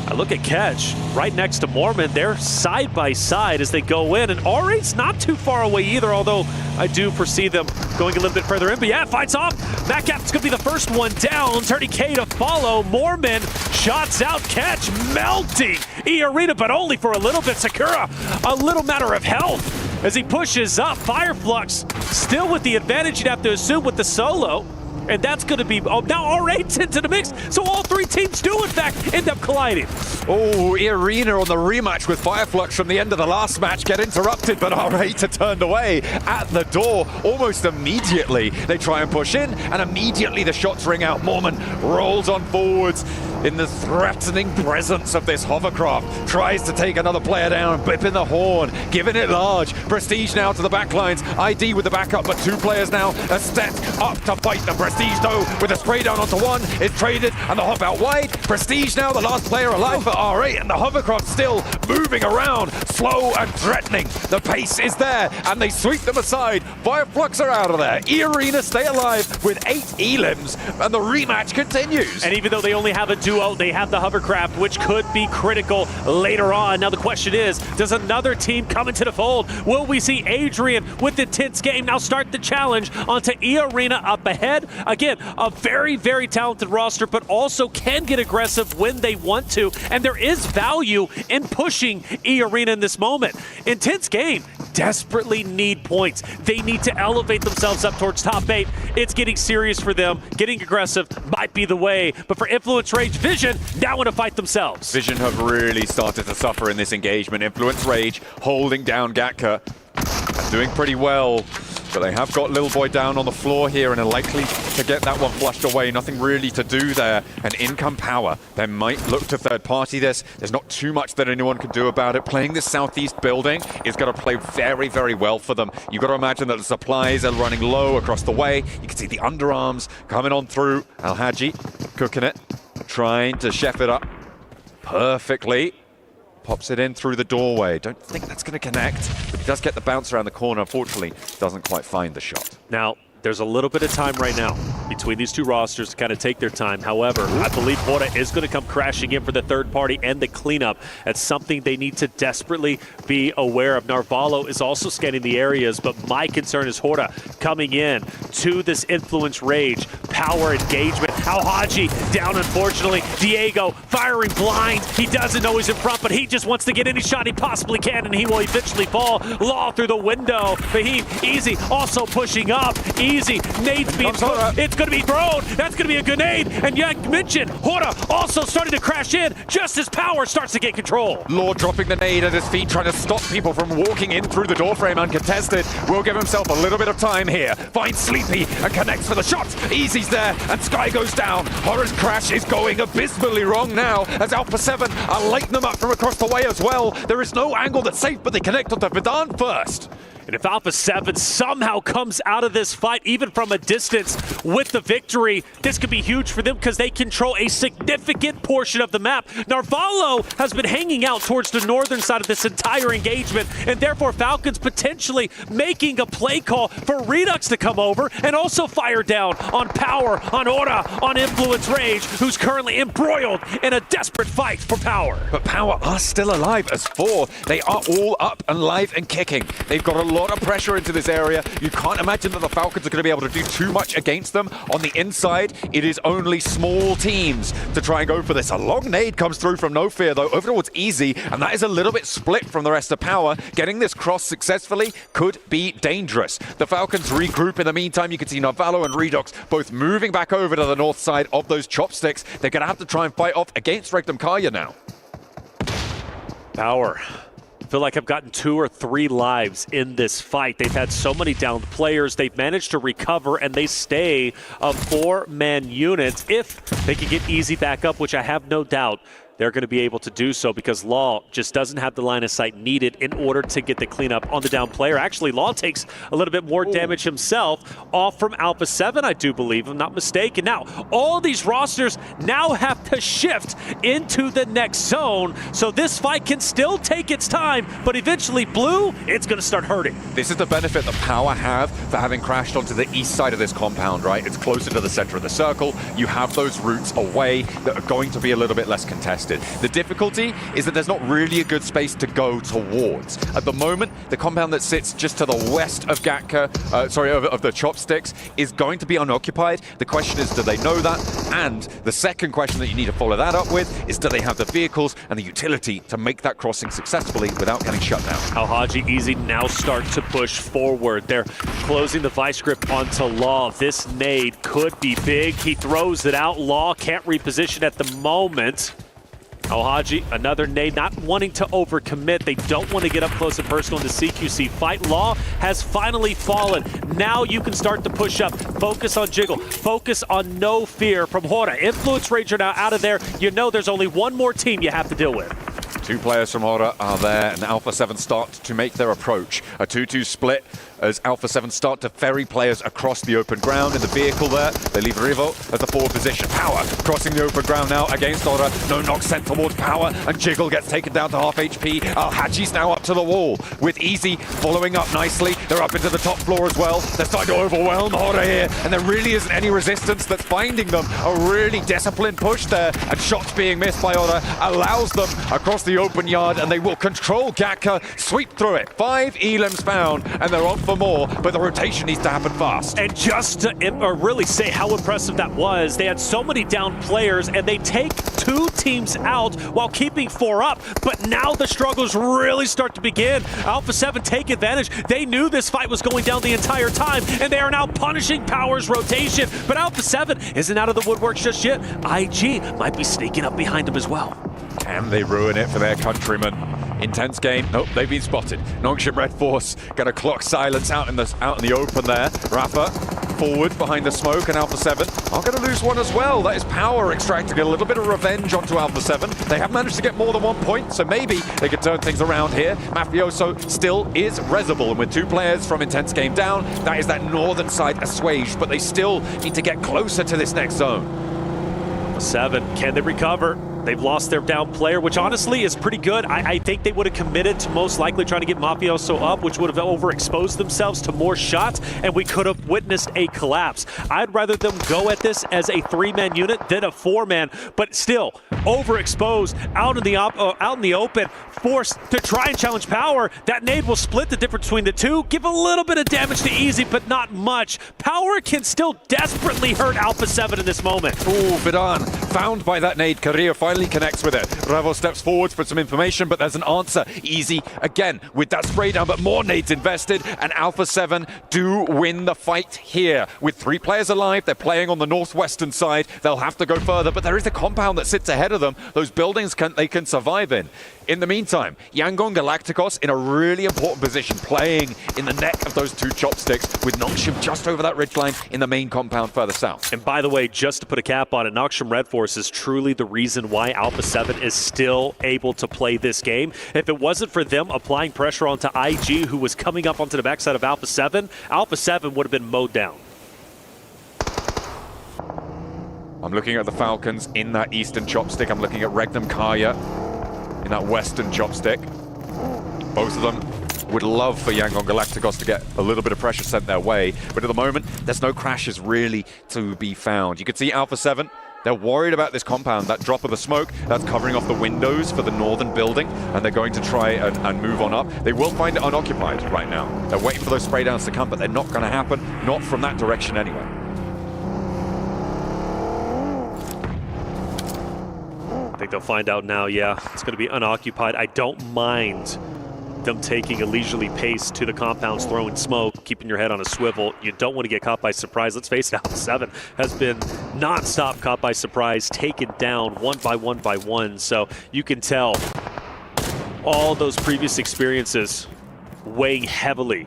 I look at Catch right next to Mormon. They're side by side as they go in, and R8's not too far away either, although I do foresee them going a little bit further in. But yeah, fights off. Metcalf's going to be the first one down. 30K to follow. Mormon shots out. Catch melting E-Arena, but only for a little bit. Sakura, a little matter of health as he pushes up. Fireflux still with the advantage, you'd have to assume, with the solo. And that's going to be, now R8's into the mix, so all three teams do, in fact, end up colliding. Oh, E-Arena on the rematch with Fireflux from the end of the last match get interrupted, but R8 are turned away at the door almost immediately. They try and push in, and immediately the shots ring out. Mormon rolls on forwards in the threatening presence of this hovercraft. Tries to take another player down, bipping the horn, giving it large. Prestige now to the backlines. ID with the backup, but two players now are stepped up to fight the Prestige, though, with a spray down onto one. Is traded, and the hop out wide. Prestige now the last player alive for R8, and the hovercraft still moving around, slow and threatening. The pace is there, and they sweep them aside. Fireflux are out of there. E-Arena stay alive with 8 elims, and the rematch continues. And even though they only have a duo, they have the hovercraft, which could be critical later on. Now the question is, does another team come into the fold? Will we see Adrian with the Intense Game now start the challenge onto E-Arena up ahead? Again, a very talented roster, but also can get aggressive when they want to, and there is value in pushing E-Arena in this moment. Intense Game desperately need points. They need to elevate themselves up towards top 8. It's getting serious for them. Getting aggressive might be the way, but for Influence Rage, Vision now want to fight themselves. Vision have really started to suffer in this engagement. Influence Rage holding down Gatka, doing pretty well. But they have got Little Boy down on the floor here and are likely to get that one flushed away. Nothing really to do there. And in come Power. They might look to third party this. There's not too much that anyone can do about it. Playing this southeast building is going to play very well for them. You've got to imagine that the supplies are running low across the way. You can see the underarms coming on through. Al Haji cooking it, trying to chef it up perfectly. Pops it in through the doorway. Don't think that's going to connect, but he does get the bounce around the corner. Unfortunately, doesn't quite find the shot. Now, there's a little bit of time right now between these two rosters to kind of take their time. However, I believe Hora is going to come crashing in for the third party and the cleanup. That's something they need to desperately be aware of. Narvalo is also scanning the areas, but my concern is Hora coming in to this Influence Rage. Power engagement. Al Haji down, unfortunately. Diego firing blind. He doesn't know he's in front, but he just wants to get any shot he possibly can, and he will eventually fall. Law through the window. Fahim, easy, also pushing up. Easy. Nade's being thrown. It's going to be thrown. That's going to be a grenade. And you mentioned Hora also starting to crash in just as Power starts to get control. Law dropping the nade at his feet, trying to stop people from walking in through the doorframe uncontested. Will give himself a little bit of time here. Finds Sleepy and connects for the shot. Easy's there, and Sky goes down. Hora's crash is going abysmally wrong now, as Alpha 7 are lighting them up from across the way as well. There is no angle that's safe, but they connect onto Vidan first. And if Alpha 7 somehow comes out of this fight, even from a distance, with the victory, this could be huge for them because they control a significant portion of the map. Narvalo has been hanging out towards the northern side of this entire engagement, and therefore Falcons potentially making a play call for Redux to come over and also fire down on Power, on Aura, on Influence Rage, who's currently embroiled in a desperate fight for Power. But Power are still alive as 4. They are all up and live and kicking. They've got a lot of pressure into this area. You can't imagine that the Falcons are going to be able to do too much against them. On the inside, it is only small teams to try and go for this. A long nade comes through from No Fear, though, over towards Easy, and that is a little bit split from the rest of Power. Getting this cross successfully could be dangerous. The Falcons regroup. In the meantime, you can see Narvalo and Redux both moving back over to the north side of those chopsticks. They're going to have to try and fight off against Rectum Kaya now. Power. I feel like I've gotten 2 or 3 lives in this fight. They've had so many downed players. They've managed to recover, and they stay a 4-man unit. If they can get Easy back up, which I have no doubt they're going to be able to do so, because Law just doesn't have the line of sight needed in order to get the cleanup on the down player. Actually, Law takes a little bit more damage himself off from Alpha 7, I do believe, if I'm not mistaken. Now, all these rosters now have to shift into the next zone, so this fight can still take its time, but eventually, Blue, it's going to start hurting. This is the benefit that Power have for having crashed onto the east side of this compound, right? It's closer to the center of the circle. You have those routes away that are going to be a little bit less contested. The difficulty is that there's not really a good space to go towards. At the moment, the compound that sits just to the west of Gatka, of the Chopsticks, is going to be unoccupied. The question is, do they know that? And the second question that you need to follow that up with is, do they have the vehicles and the utility to make that crossing successfully without getting shut down? Alhaji Easy now start to push forward. They're closing the vice grip onto Law. This nade could be big. He throws it out. Law can't reposition at the moment. Alhaji, another nade, not wanting to overcommit. They don't want to get up close and personal in the CQC fight. Law has finally fallen. Now you can start to push up. Focus on Jiggle. Focus on No Fear from Hora. Influence Ranger now out of there. You know there's only one more team you have to deal with. 2 players from Hora are there, and Alpha 7 start to make their approach. A 2-2 split as Alpha 7 start to ferry players across the open ground in the vehicle there. They leave Rivo at the forward position. Power crossing the open ground now against Hora. No knock sent towards Power, and Jiggle gets taken down to half HP. Alhaji's now up to the wall with Easy following up nicely. They're up into the top floor as well. They're starting to overwhelm Hora here, and there really isn't any resistance that's finding them. A really disciplined push there, and shots being missed by Hora allows them across the open yard, and they will control Gatka, sweep through it. 5 elims found, and they're on for more, but the rotation needs to happen fast. And just to really say how impressive that was, they had so many down players, and they take 2 teams out while keeping 4 up, but now the struggles really start to begin. Alpha 7 take advantage. They knew this fight was going down the entire time, and they are now punishing Power's rotation, but Alpha 7 isn't out of the woodworks just yet. IG might be sneaking up behind him as well. Can they ruin it for their countrymen? Intense game. Nope, they've been spotted. Nongshim Red Force gonna clock silence out in the open there. Rafa forward behind the smoke, and Alpha 7 are gonna lose one as well. That is Power extracting a little bit of revenge onto Alpha 7. They have managed to get more than 1 point, so maybe they could turn things around here. Mafioso still is resible, and with 2 players from Intense Game down, that is that northern side assuaged, but they still need to get closer to this next zone. Alpha 7, can they recover? They've lost their down player, which honestly is pretty good. I think they would have committed to most likely trying to get Mafioso up, which would have overexposed themselves to more shots, and we could have witnessed a collapse. I'd rather them go at this as a 3-man unit than a 4-man, but still overexposed out in the open, forced to try and challenge Power. That nade will split the difference between the two, give a little bit of damage to Easy, but not much. Power can still desperately hurt Alpha 7 in this moment. Ooh, Vidan found by that nade. Career finally connects with it. Ravo steps forward for some information, but there's an answer. Easy again with that spray down, but more nades invested, and Alpha 7 do win the fight here. With 3 players alive, they're playing on the northwestern side. They'll have to go further, but there is a compound that sits ahead of them. Those buildings they can survive in. In the meantime, Yangon Galacticos in a really important position, playing in the neck of those 2 chopsticks, with Nongshim just over that ridgeline in the main compound further south. And by the way, just to put a cap on it, Nongshim Red Force Force is truly the reason why Alpha 7 is still able to play this game. If it wasn't for them applying pressure onto IG, who was coming up onto the backside of Alpha 7 would have been mowed down. I'm looking at the Falcons in that eastern chopstick. I'm looking at Regnum Kaya in that western chopstick. Both of them would love for Yangon Galacticos to get a little bit of pressure sent their way, but at the moment, there's no crashes really to be found. You can see Alpha 7, they're worried about this compound, that drop of the smoke that's covering off the windows for the northern building, and they're going to try and move on up. They will find it unoccupied right now. They're waiting for those spray downs to come, but they're not going to happen, not from that direction anyway. I think they'll find out now, yeah, it's going to be unoccupied. I don't mind them taking a leisurely pace to the compounds, throwing smoke, keeping your head on a swivel. You don't want to get caught by surprise. Let's face it, Alpha 7 has been non-stop caught by surprise, taken down one by one. So you can tell all those previous experiences weighing heavily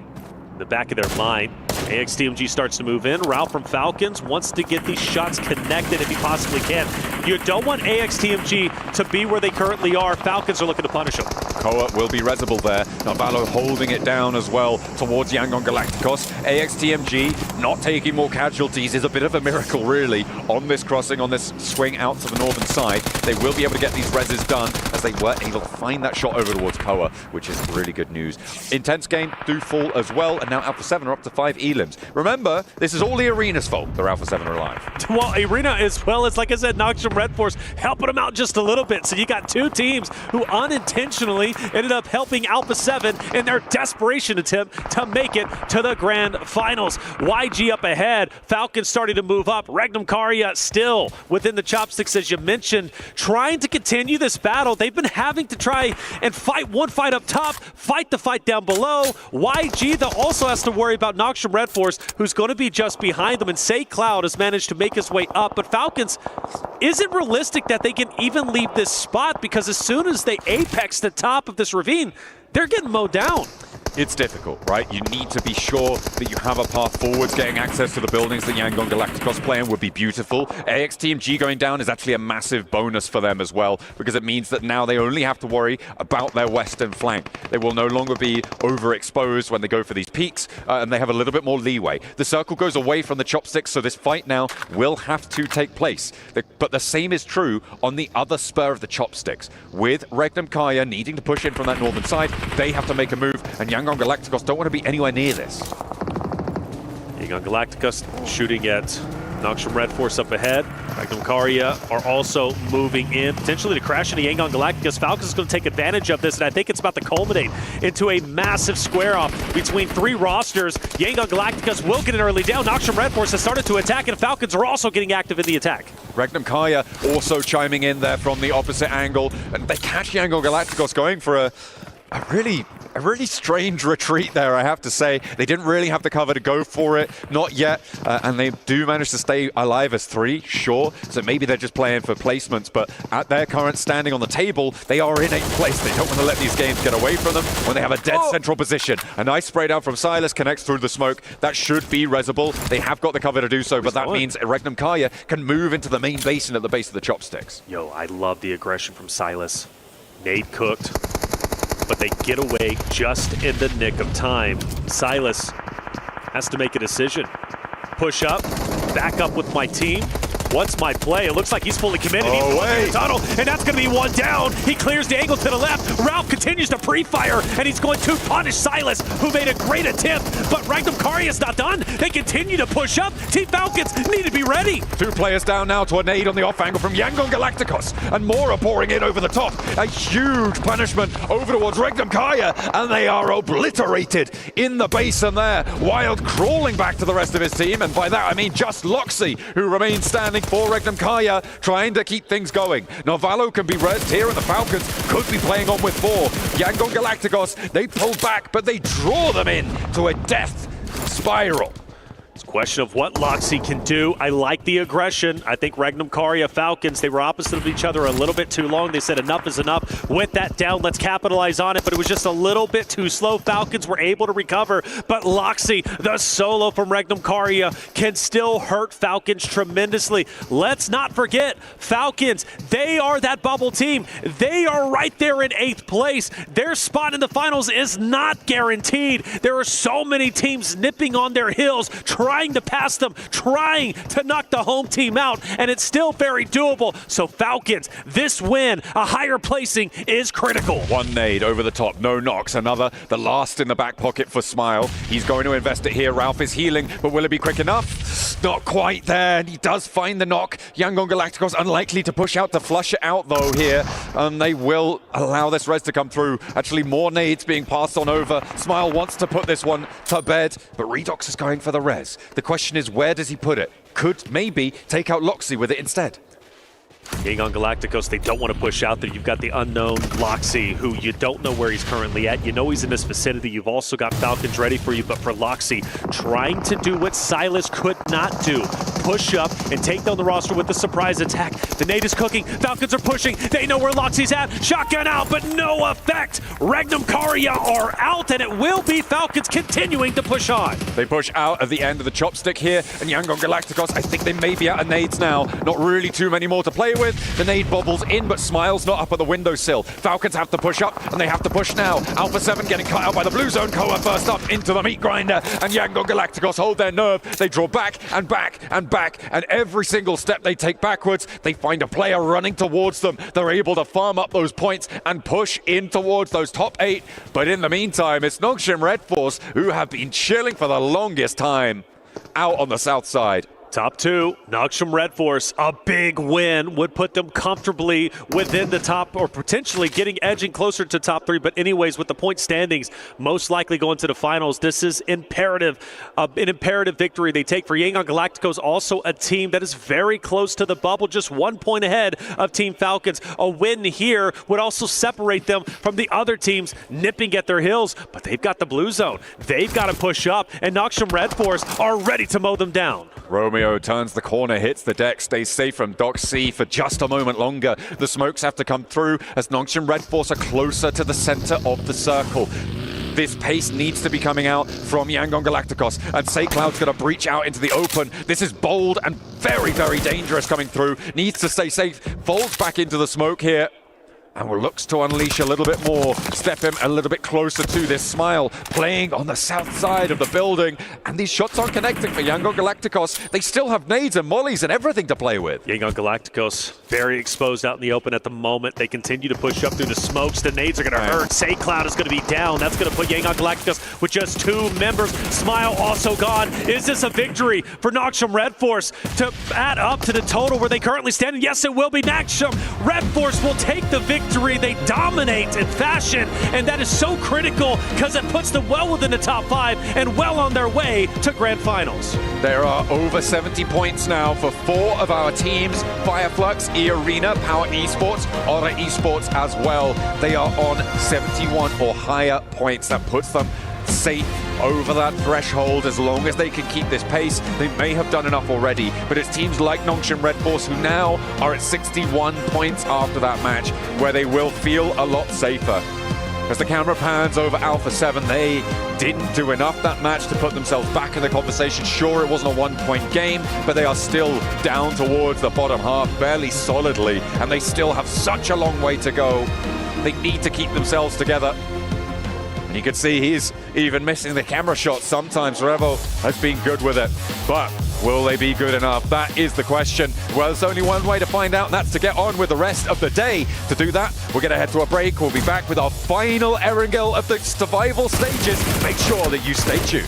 in the back of their mind. AXTMG starts to move in. Ralph from Falcons wants to get these shots connected if he possibly can. You don't want AXTMG to be where they currently are. Falcons are looking to punish them. Koa will be resible there. Navalo holding it down as well towards Yangon Galacticos. AXTMG not taking more casualties is a bit of a miracle, really, on this crossing, on this swing out to the northern side. They will be able to get these reses done as they were able to find that shot over towards Koa, which is really good news. Intense game do fall as well, and now Alpha 7 are up to 5 elims. Remember, this is all the Arena's fault. Their Alpha 7 are alive. Well, Arena as well as, like I said, Noxium Red Force helping them out just a little bit. So you got two teams who unintentionally ended up helping Alpha 7 in their desperation attempt to make it to the grand finals. YG up ahead. Falcons starting to move up. Regnum Karya still within the chopsticks, as you mentioned, trying to continue this battle. They've been having to try and fight one fight up top, fight the fight down below. YG, though, also has to worry about Noxium Red Force, who's going to be just behind them, and Say Cloud has managed to make his way up. But Falcons, is it realistic that they can even leave this spot? Because as soon as they apex the top of this ravine, they're getting mowed down. It's difficult, right? You need to be sure that you have a path forwards. Getting access to the buildings that Yangon Galacticos play in would be beautiful. AXTMG going down is actually a massive bonus for them as well, because it means that now they only have to worry about their western flank. They will no longer be overexposed when they go for these peaks, and they have a little bit more leeway. The circle goes away from the chopsticks, so this fight now will have to take place. But the same is true on the other spur of the chopsticks. With Regnum Kaya needing to push in from that northern side, they have to make a move, and Yangon Galacticos don't want to be anywhere near this. Yangon Galacticos shooting at Noxium Red Force up ahead. Regnum Karya are also moving in, potentially to crash into Yangon Galacticos. Falcons is going to take advantage of this, and I think it's about to culminate into a massive square-off between three rosters. Yangon Galacticos will get an early down. Noxium Red Force has started to attack, and Falcons are also getting active in the attack. Regnum Kaya also chiming in there from the opposite angle, and they catch Yangon Galacticos going for a really strange retreat there, I have to say. They didn't really have the cover to go for it, not yet, and they do manage to stay alive as 3, sure, so maybe they're just playing for placements, but at their current standing on the table, they are in 8th place. They don't want to let these games get away from them when they have a dead central position. A nice spray down from Silas connects through the smoke. That should be resible. They have got the cover to do so, but that means Regnum Kaya can move into the main basin at the base of the chopsticks. Yo, I love the aggression from Silas. Nade cooked, but they get away just in the nick of time. Silas has to make a decision. Push up, back up with my team. What's my play? It looks like he's fully committed. He's in the tunnel, and that's going to be one down. He clears the angle to the left. Ralph continues to pre-fire, and he's going to punish Silas, who made a great attempt. But Regnum Karya's not done. They continue to push up. Team Falcons need to be ready. 2 players down now to a nade on the off angle from Yangon Galacticos, and more are pouring in over the top. A huge punishment over towards Regnum Kaya, and they are obliterated in the basin there. Wild crawling back to the rest of his team, and by that I mean just Loxy, who remains standing for Regnum Kaya, trying to keep things going. Novalo can be rezzed here, and the Falcons could be playing on with 4. Yangon Galacticos, they pull back, but they draw them in to a death spiral. Question of what Loxi can do. I like the aggression. I think Regnum Caria, Falcons, they were opposite of each other a little bit too long. They said enough is enough. With that down, let's capitalize on it, but it was just a little bit too slow. Falcons were able to recover, but Loxi, the solo from Regnum Caria, can still hurt Falcons tremendously. Let's not forget, Falcons, they are that bubble team. They are right there in 8th place. Their spot in the finals is not guaranteed. There are so many teams nipping on their heels, trying to pass them, trying to knock the home team out, and it's still very doable. So Falcons, this win, a higher placing is critical. One nade over the top, no knocks. Another, the last in the back pocket for Smile. He's going to invest it here. Ralph is healing, but will it be quick enough? Not quite there, and he does find the knock. Yangon Galacticos unlikely to push out to flush it out though here. They will allow this res to come through. Actually, more nades being passed on over. Smile wants to put this one to bed, but Redox is going for the res. The question is, where does he put it? Could maybe take out Loxi with it instead. Being on Galacticos, they don't want to push out there. You've got the unknown Loxi, who you don't know where he's currently at. You know he's in this vicinity. You've also got Falcons ready for you, but for Loxi, trying to do what Silas could not do. Push up and take down the roster with the surprise attack. The nade is cooking. Falcons are pushing. They know where Loxi's at. Shotgun out, but no effect. Regnum Caria are out, and it will be Falcons continuing to push on. They push out at the end of the chopstick here, and Yangon Galacticos, I think they may be out of nades now. Not really too many more to play with. The nade bobbles in, but Smile's not up at the windowsill. Falcons have to push up, and they have to push now. Alpha 7 getting cut out by the blue zone. Koa first up into the meat grinder, and Yangon Galacticos hold their nerve. They draw back and back and back, and every single step they take backwards, they find a player running towards them. They're able to farm up those points and push in towards those top 8. But in the meantime, it's Nongshim Red Force who have been chilling for the longest time out on the south side. Top 2, Nongshim Red Force, a big win would put them comfortably within the top, or potentially edging closer to top 3. But anyways, with the point standings, most likely going to the finals, this is imperative, an imperative victory they take for Yangon Galacticos, also a team that is very close to the bubble, just 1 point ahead of Team Falcons. A win here would also separate them from the other teams nipping at their heels, but they've got the blue zone. They've got to push up, and Nongshim Red Force are ready to mow them down. Romeo turns the corner, hits the deck, stays safe from Doc C for just a moment longer. The smokes have to come through as Nongshim Red Force are closer to the center of the circle. This pace needs to be coming out from Yangon Galacticos, and SayCloud's going to breach out into the open. This is bold and very, very dangerous coming through. Needs to stay safe, folds back into the smoke here, and looks to unleash a little bit more, step him a little bit closer to this Smile, playing on the south side of the building, and these shots aren't connecting for Yangon Galacticos. They still have nades and mollies and everything to play with. Yangon Galacticos very exposed out in the open at the moment. They continue to push up through the smokes. The nades are going to hurt. SayCloud is going to be down. That's going to put Yangon Galacticos with just 2 members. Smile also gone. Is this a victory for Nongshim Red Force to add up to the total where they currently stand? Yes, it will be. Nongshim Red Force will take the victory. They dominate in fashion, and that is so critical because it puts them well within the top 5 and well on their way to grand finals. There are over 70 points now for 4 of our teams: Fireflux, E-Arena, Power Esports, Aura Esports as well. They are on 71 or higher points. That puts them safe over that threshold. As long as they can keep this pace, they may have done enough already, but it's teams like Nongshim Red Force who now are at 61 points after that match, where they will feel a lot safer. As the camera pans over Alpha 7, they didn't do enough that match to put themselves back in the conversation. Sure, it wasn't a 1-point game, but they are still down towards the bottom half, barely solidly, and they still have such a long way to go. They need to keep themselves together. And you can see he's even missing the camera shots sometimes. Revo has been good with it, but will they be good enough? That is the question. Well, there's only one way to find out, and that's to get on with the rest of the day. To do that, we're going to head to a break. We'll be back with our final Erangel of the survival stages. Make sure that you stay tuned.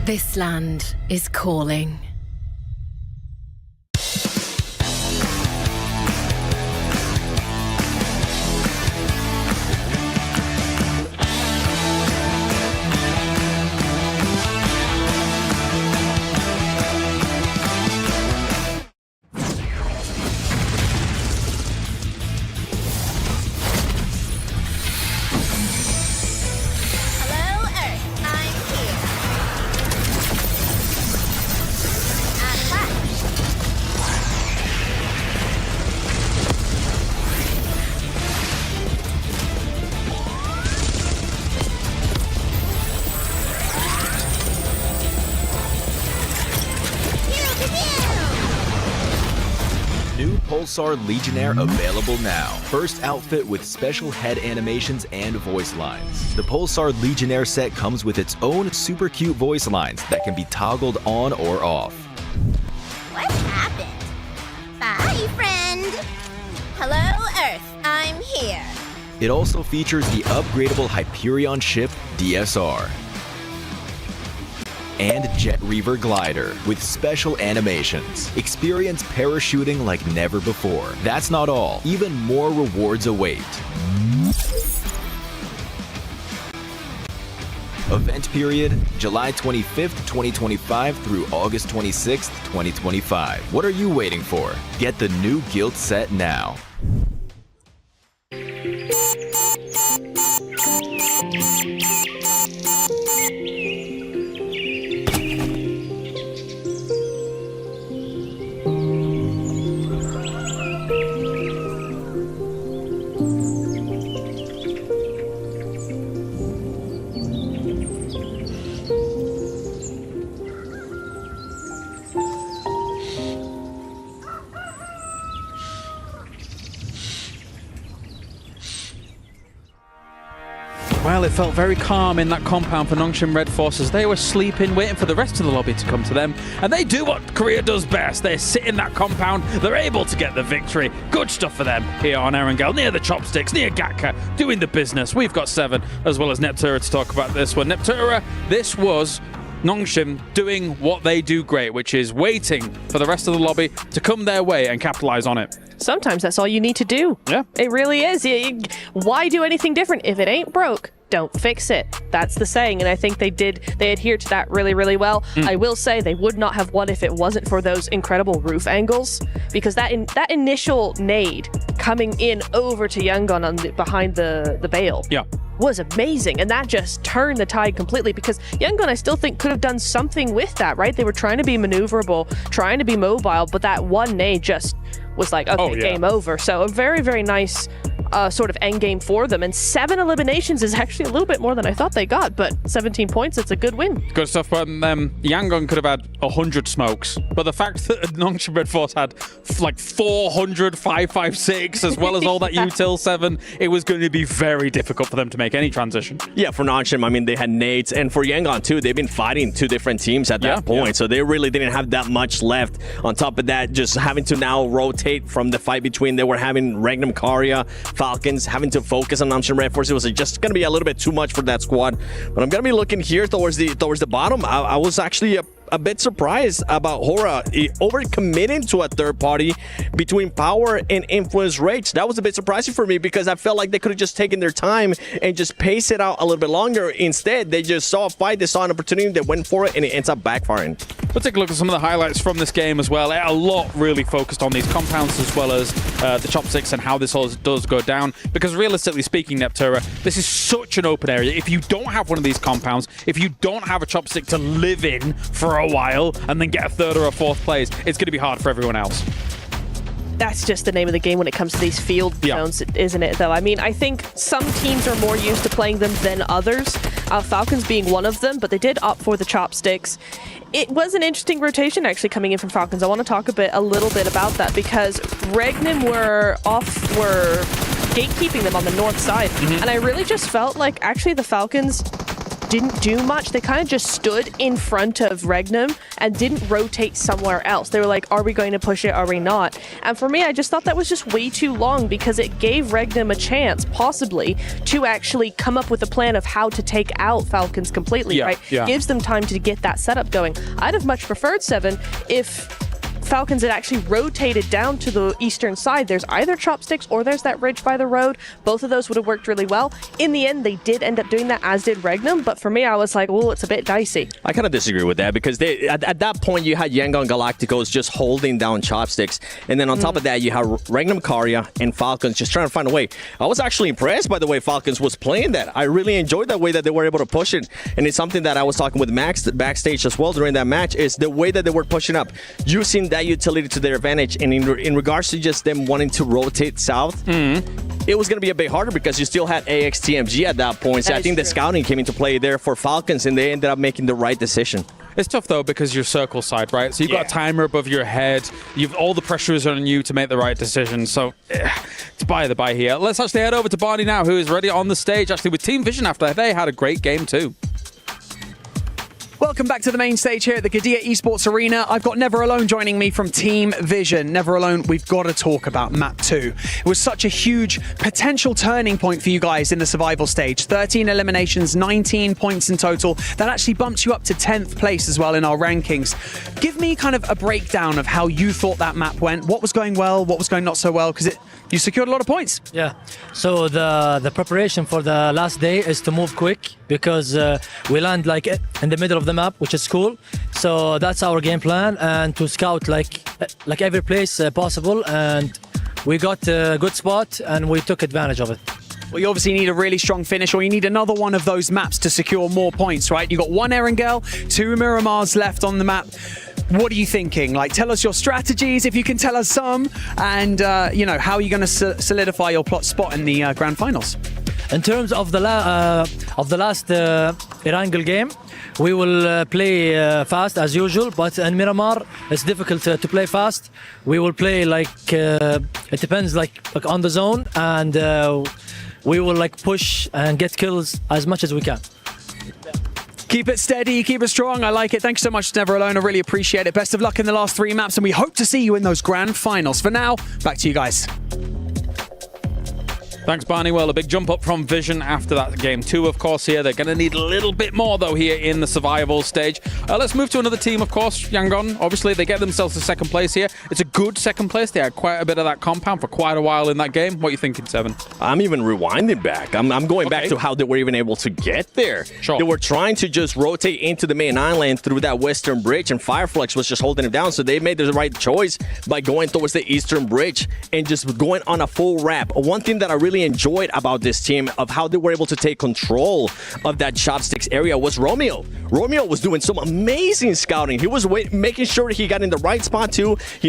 This land is calling. Pulsar Legionnaire available now. First outfit with special head animations and voice lines. The Pulsar Legionnaire set comes with its own super cute voice lines that can be toggled on or off. What happened? Bye, friend. Hello, Earth. I'm here. It also features the upgradable Hyperion ship DSR and Jet Reaver glider with special animations. Experience parachuting like never before. That's not all. Even more rewards await. Event period, July 25th, 2025 through August 26th, 2025. What are you waiting for? Get the new Guild set now. Well, it felt very calm in that compound for Nongshim Red Forces. They were sleeping, waiting for the rest of the lobby to come to them. And they do what Korea does best. They sit in that compound. They're able to get the victory. Good stuff for them here on Erangel, near the chopsticks, near Gatka, doing the business. We've got 7, as well as Neptura to talk about this one. Neptura, this was Nongshim doing what they do great, which is waiting for the rest of the lobby to come their way and capitalize on it. Sometimes that's all you need to do. Yeah. It really is. Why do anything different? If it ain't broke, don't fix it. That's the saying, and I think they adhered to that really, really well. I will say they would not have won if it wasn't for those incredible roof angles, because that initial nade coming in over to Yangon behind the bale was amazing, and that just turned the tide completely, because Yangon, I still think, could have done something with that, right? They were trying to be maneuverable, trying to be mobile, but that one nade just was like, okay, game over. So a very, very nice sort of end game for them, and 7 eliminations is actually a little bit more than I thought they got, but 17 points, it's a good win. Good stuff. But Yangon could have had 100 smokes, but the fact that Nongshim Red Force had like 400, 556, as well as all that util 7, it was going to be very difficult for them to make any transition. Yeah, for Nongshim, I mean, they had nades, and for Yangon too, they've been fighting 2 different teams at that point, so they really didn't have that much left. On top of that, just having to now rotate from the fight between, they were having Regnum Karya, Falcons, having to focus on Nongshim Red Force. It was just going to be a little bit too much for that squad. But I'm going to be looking here towards the bottom. I was actually a bit surprised about Hora overcommitting to a third party between Power and Influence Rage. That was a bit surprising for me, because I felt like they could have just taken their time and just paced it out a little bit longer. Instead, they just saw a fight, they saw an opportunity, they went for it, and it ends up backfiring. Let's take a look at some of the highlights from this game as well. A lot really focused on these compounds, as well as the chopsticks and how this all does go down, because realistically speaking, Neptura, this is such an open area. If you don't have one of these compounds, if you don't have a chopstick to live in for a while and then get a 3rd or a 4th place, it's going to be hard for everyone else. That's just the name of the game when it comes to these field zones, isn't it, though? I mean, I think some teams are more used to playing them than others, Falcons being one of them, but they did opt for the chopsticks. It was an interesting rotation actually coming in from Falcons. I want to talk a little bit about that, because Regnum were gatekeeping them on the north side, and I really just felt like actually the Falcons didn't do much. They kind of just stood in front of Regnum and didn't rotate somewhere else. They were like, are we going to push it? Are we not? And for me, I just thought that was just way too long because it gave Regnum a chance, possibly, to actually come up with a plan of how to take out Falcons completely, right? Gives them time to get that setup going. I'd have much preferred, Seven, if Falcons had actually rotated down to the eastern side. There's either chopsticks or there's that ridge by the road. Both of those would have worked really well. In the end, they did end up doing that, as did Regnum. But for me, I was like, oh, it's a bit dicey. I kind of disagree with that because at that point, you had Yangon Galacticos just holding down chopsticks. And then on top of that, you have Regnum Karya and Falcons just trying to find a way. I was actually impressed by the way Falcons was playing that. I really enjoyed that way that they were able to push it. And it's something that I was talking with Max backstage as well during that match, is the way that they were pushing up, using that utility to their advantage. And in regards to just them wanting to rotate south, it was going to be a bit harder because you still had AXTMG at that point. So I think the scouting came into play there for Falcons, and they ended up making the right decision. It's tough though because you're circle side, right? So you've got a timer above your head. You've all the pressure is on you to make the right decision. So it's by the by here. Let's actually head over to Barney now, who is ready on the stage actually with Team Vision after they had a great game too. Welcome back to the main stage here at the Qiddiya Esports Arena. I've got Never Alone joining me from Team Vision. Never Alone, we've got to talk about Map 2. It was such a huge potential turning point for you guys in the survival stage. 13 eliminations, 19 points in total. That actually bumps you up to 10th place as well in our rankings. Give me kind of a breakdown of how you thought that map went. What was going well, what was going not so well? Because you secured a lot of points. Yeah. So the preparation for the last day is to move quick because we land like in the middle of the map, which is cool. So that's our game plan, and to scout like every place possible. And we got a good spot, and we took advantage of it. Well, you obviously need a really strong finish, or you need another one of those maps to secure more points, right? You got one Erangel, 2 Miramars left on the map. What are you thinking? Like, tell us your strategies, if you can tell us some, and how are you going to solidify your plot spot in the grand finals? In terms of the last Erangel game, we will play fast as usual, but in Miramar it's difficult to play fast. We will play it depends like on the zone, and we will push and get kills as much as we can. Keep it steady, keep it strong. I like it. Thank you so much, Never Alone. I really appreciate it. Best of luck in the last 3 maps, and we hope to see you in those grand finals. For now, back to you guys. Thanks, Barney. Well, a big jump up from Vision after that game 2, of course, here. They're going to need a little bit more, though, here in the survival stage. Let's move to another team, of course, Yangon. Obviously, they get themselves to second place here. It's a good second place. They had quite a bit of that compound for quite a while in that game. What are you thinking, Seven? I'm even rewinding back. I'm going back to how they were even able to get there. Sure. They were trying to just rotate into the main island through that western bridge, and Fireflex was just holding them down. So they made the right choice by going towards the eastern bridge and just going on a full wrap. One thing that I really enjoyed about this team of how they were able to take control of that chopsticks area was Romeo. Romeo was doing some amazing scouting. He was making sure he got in the right spot too. He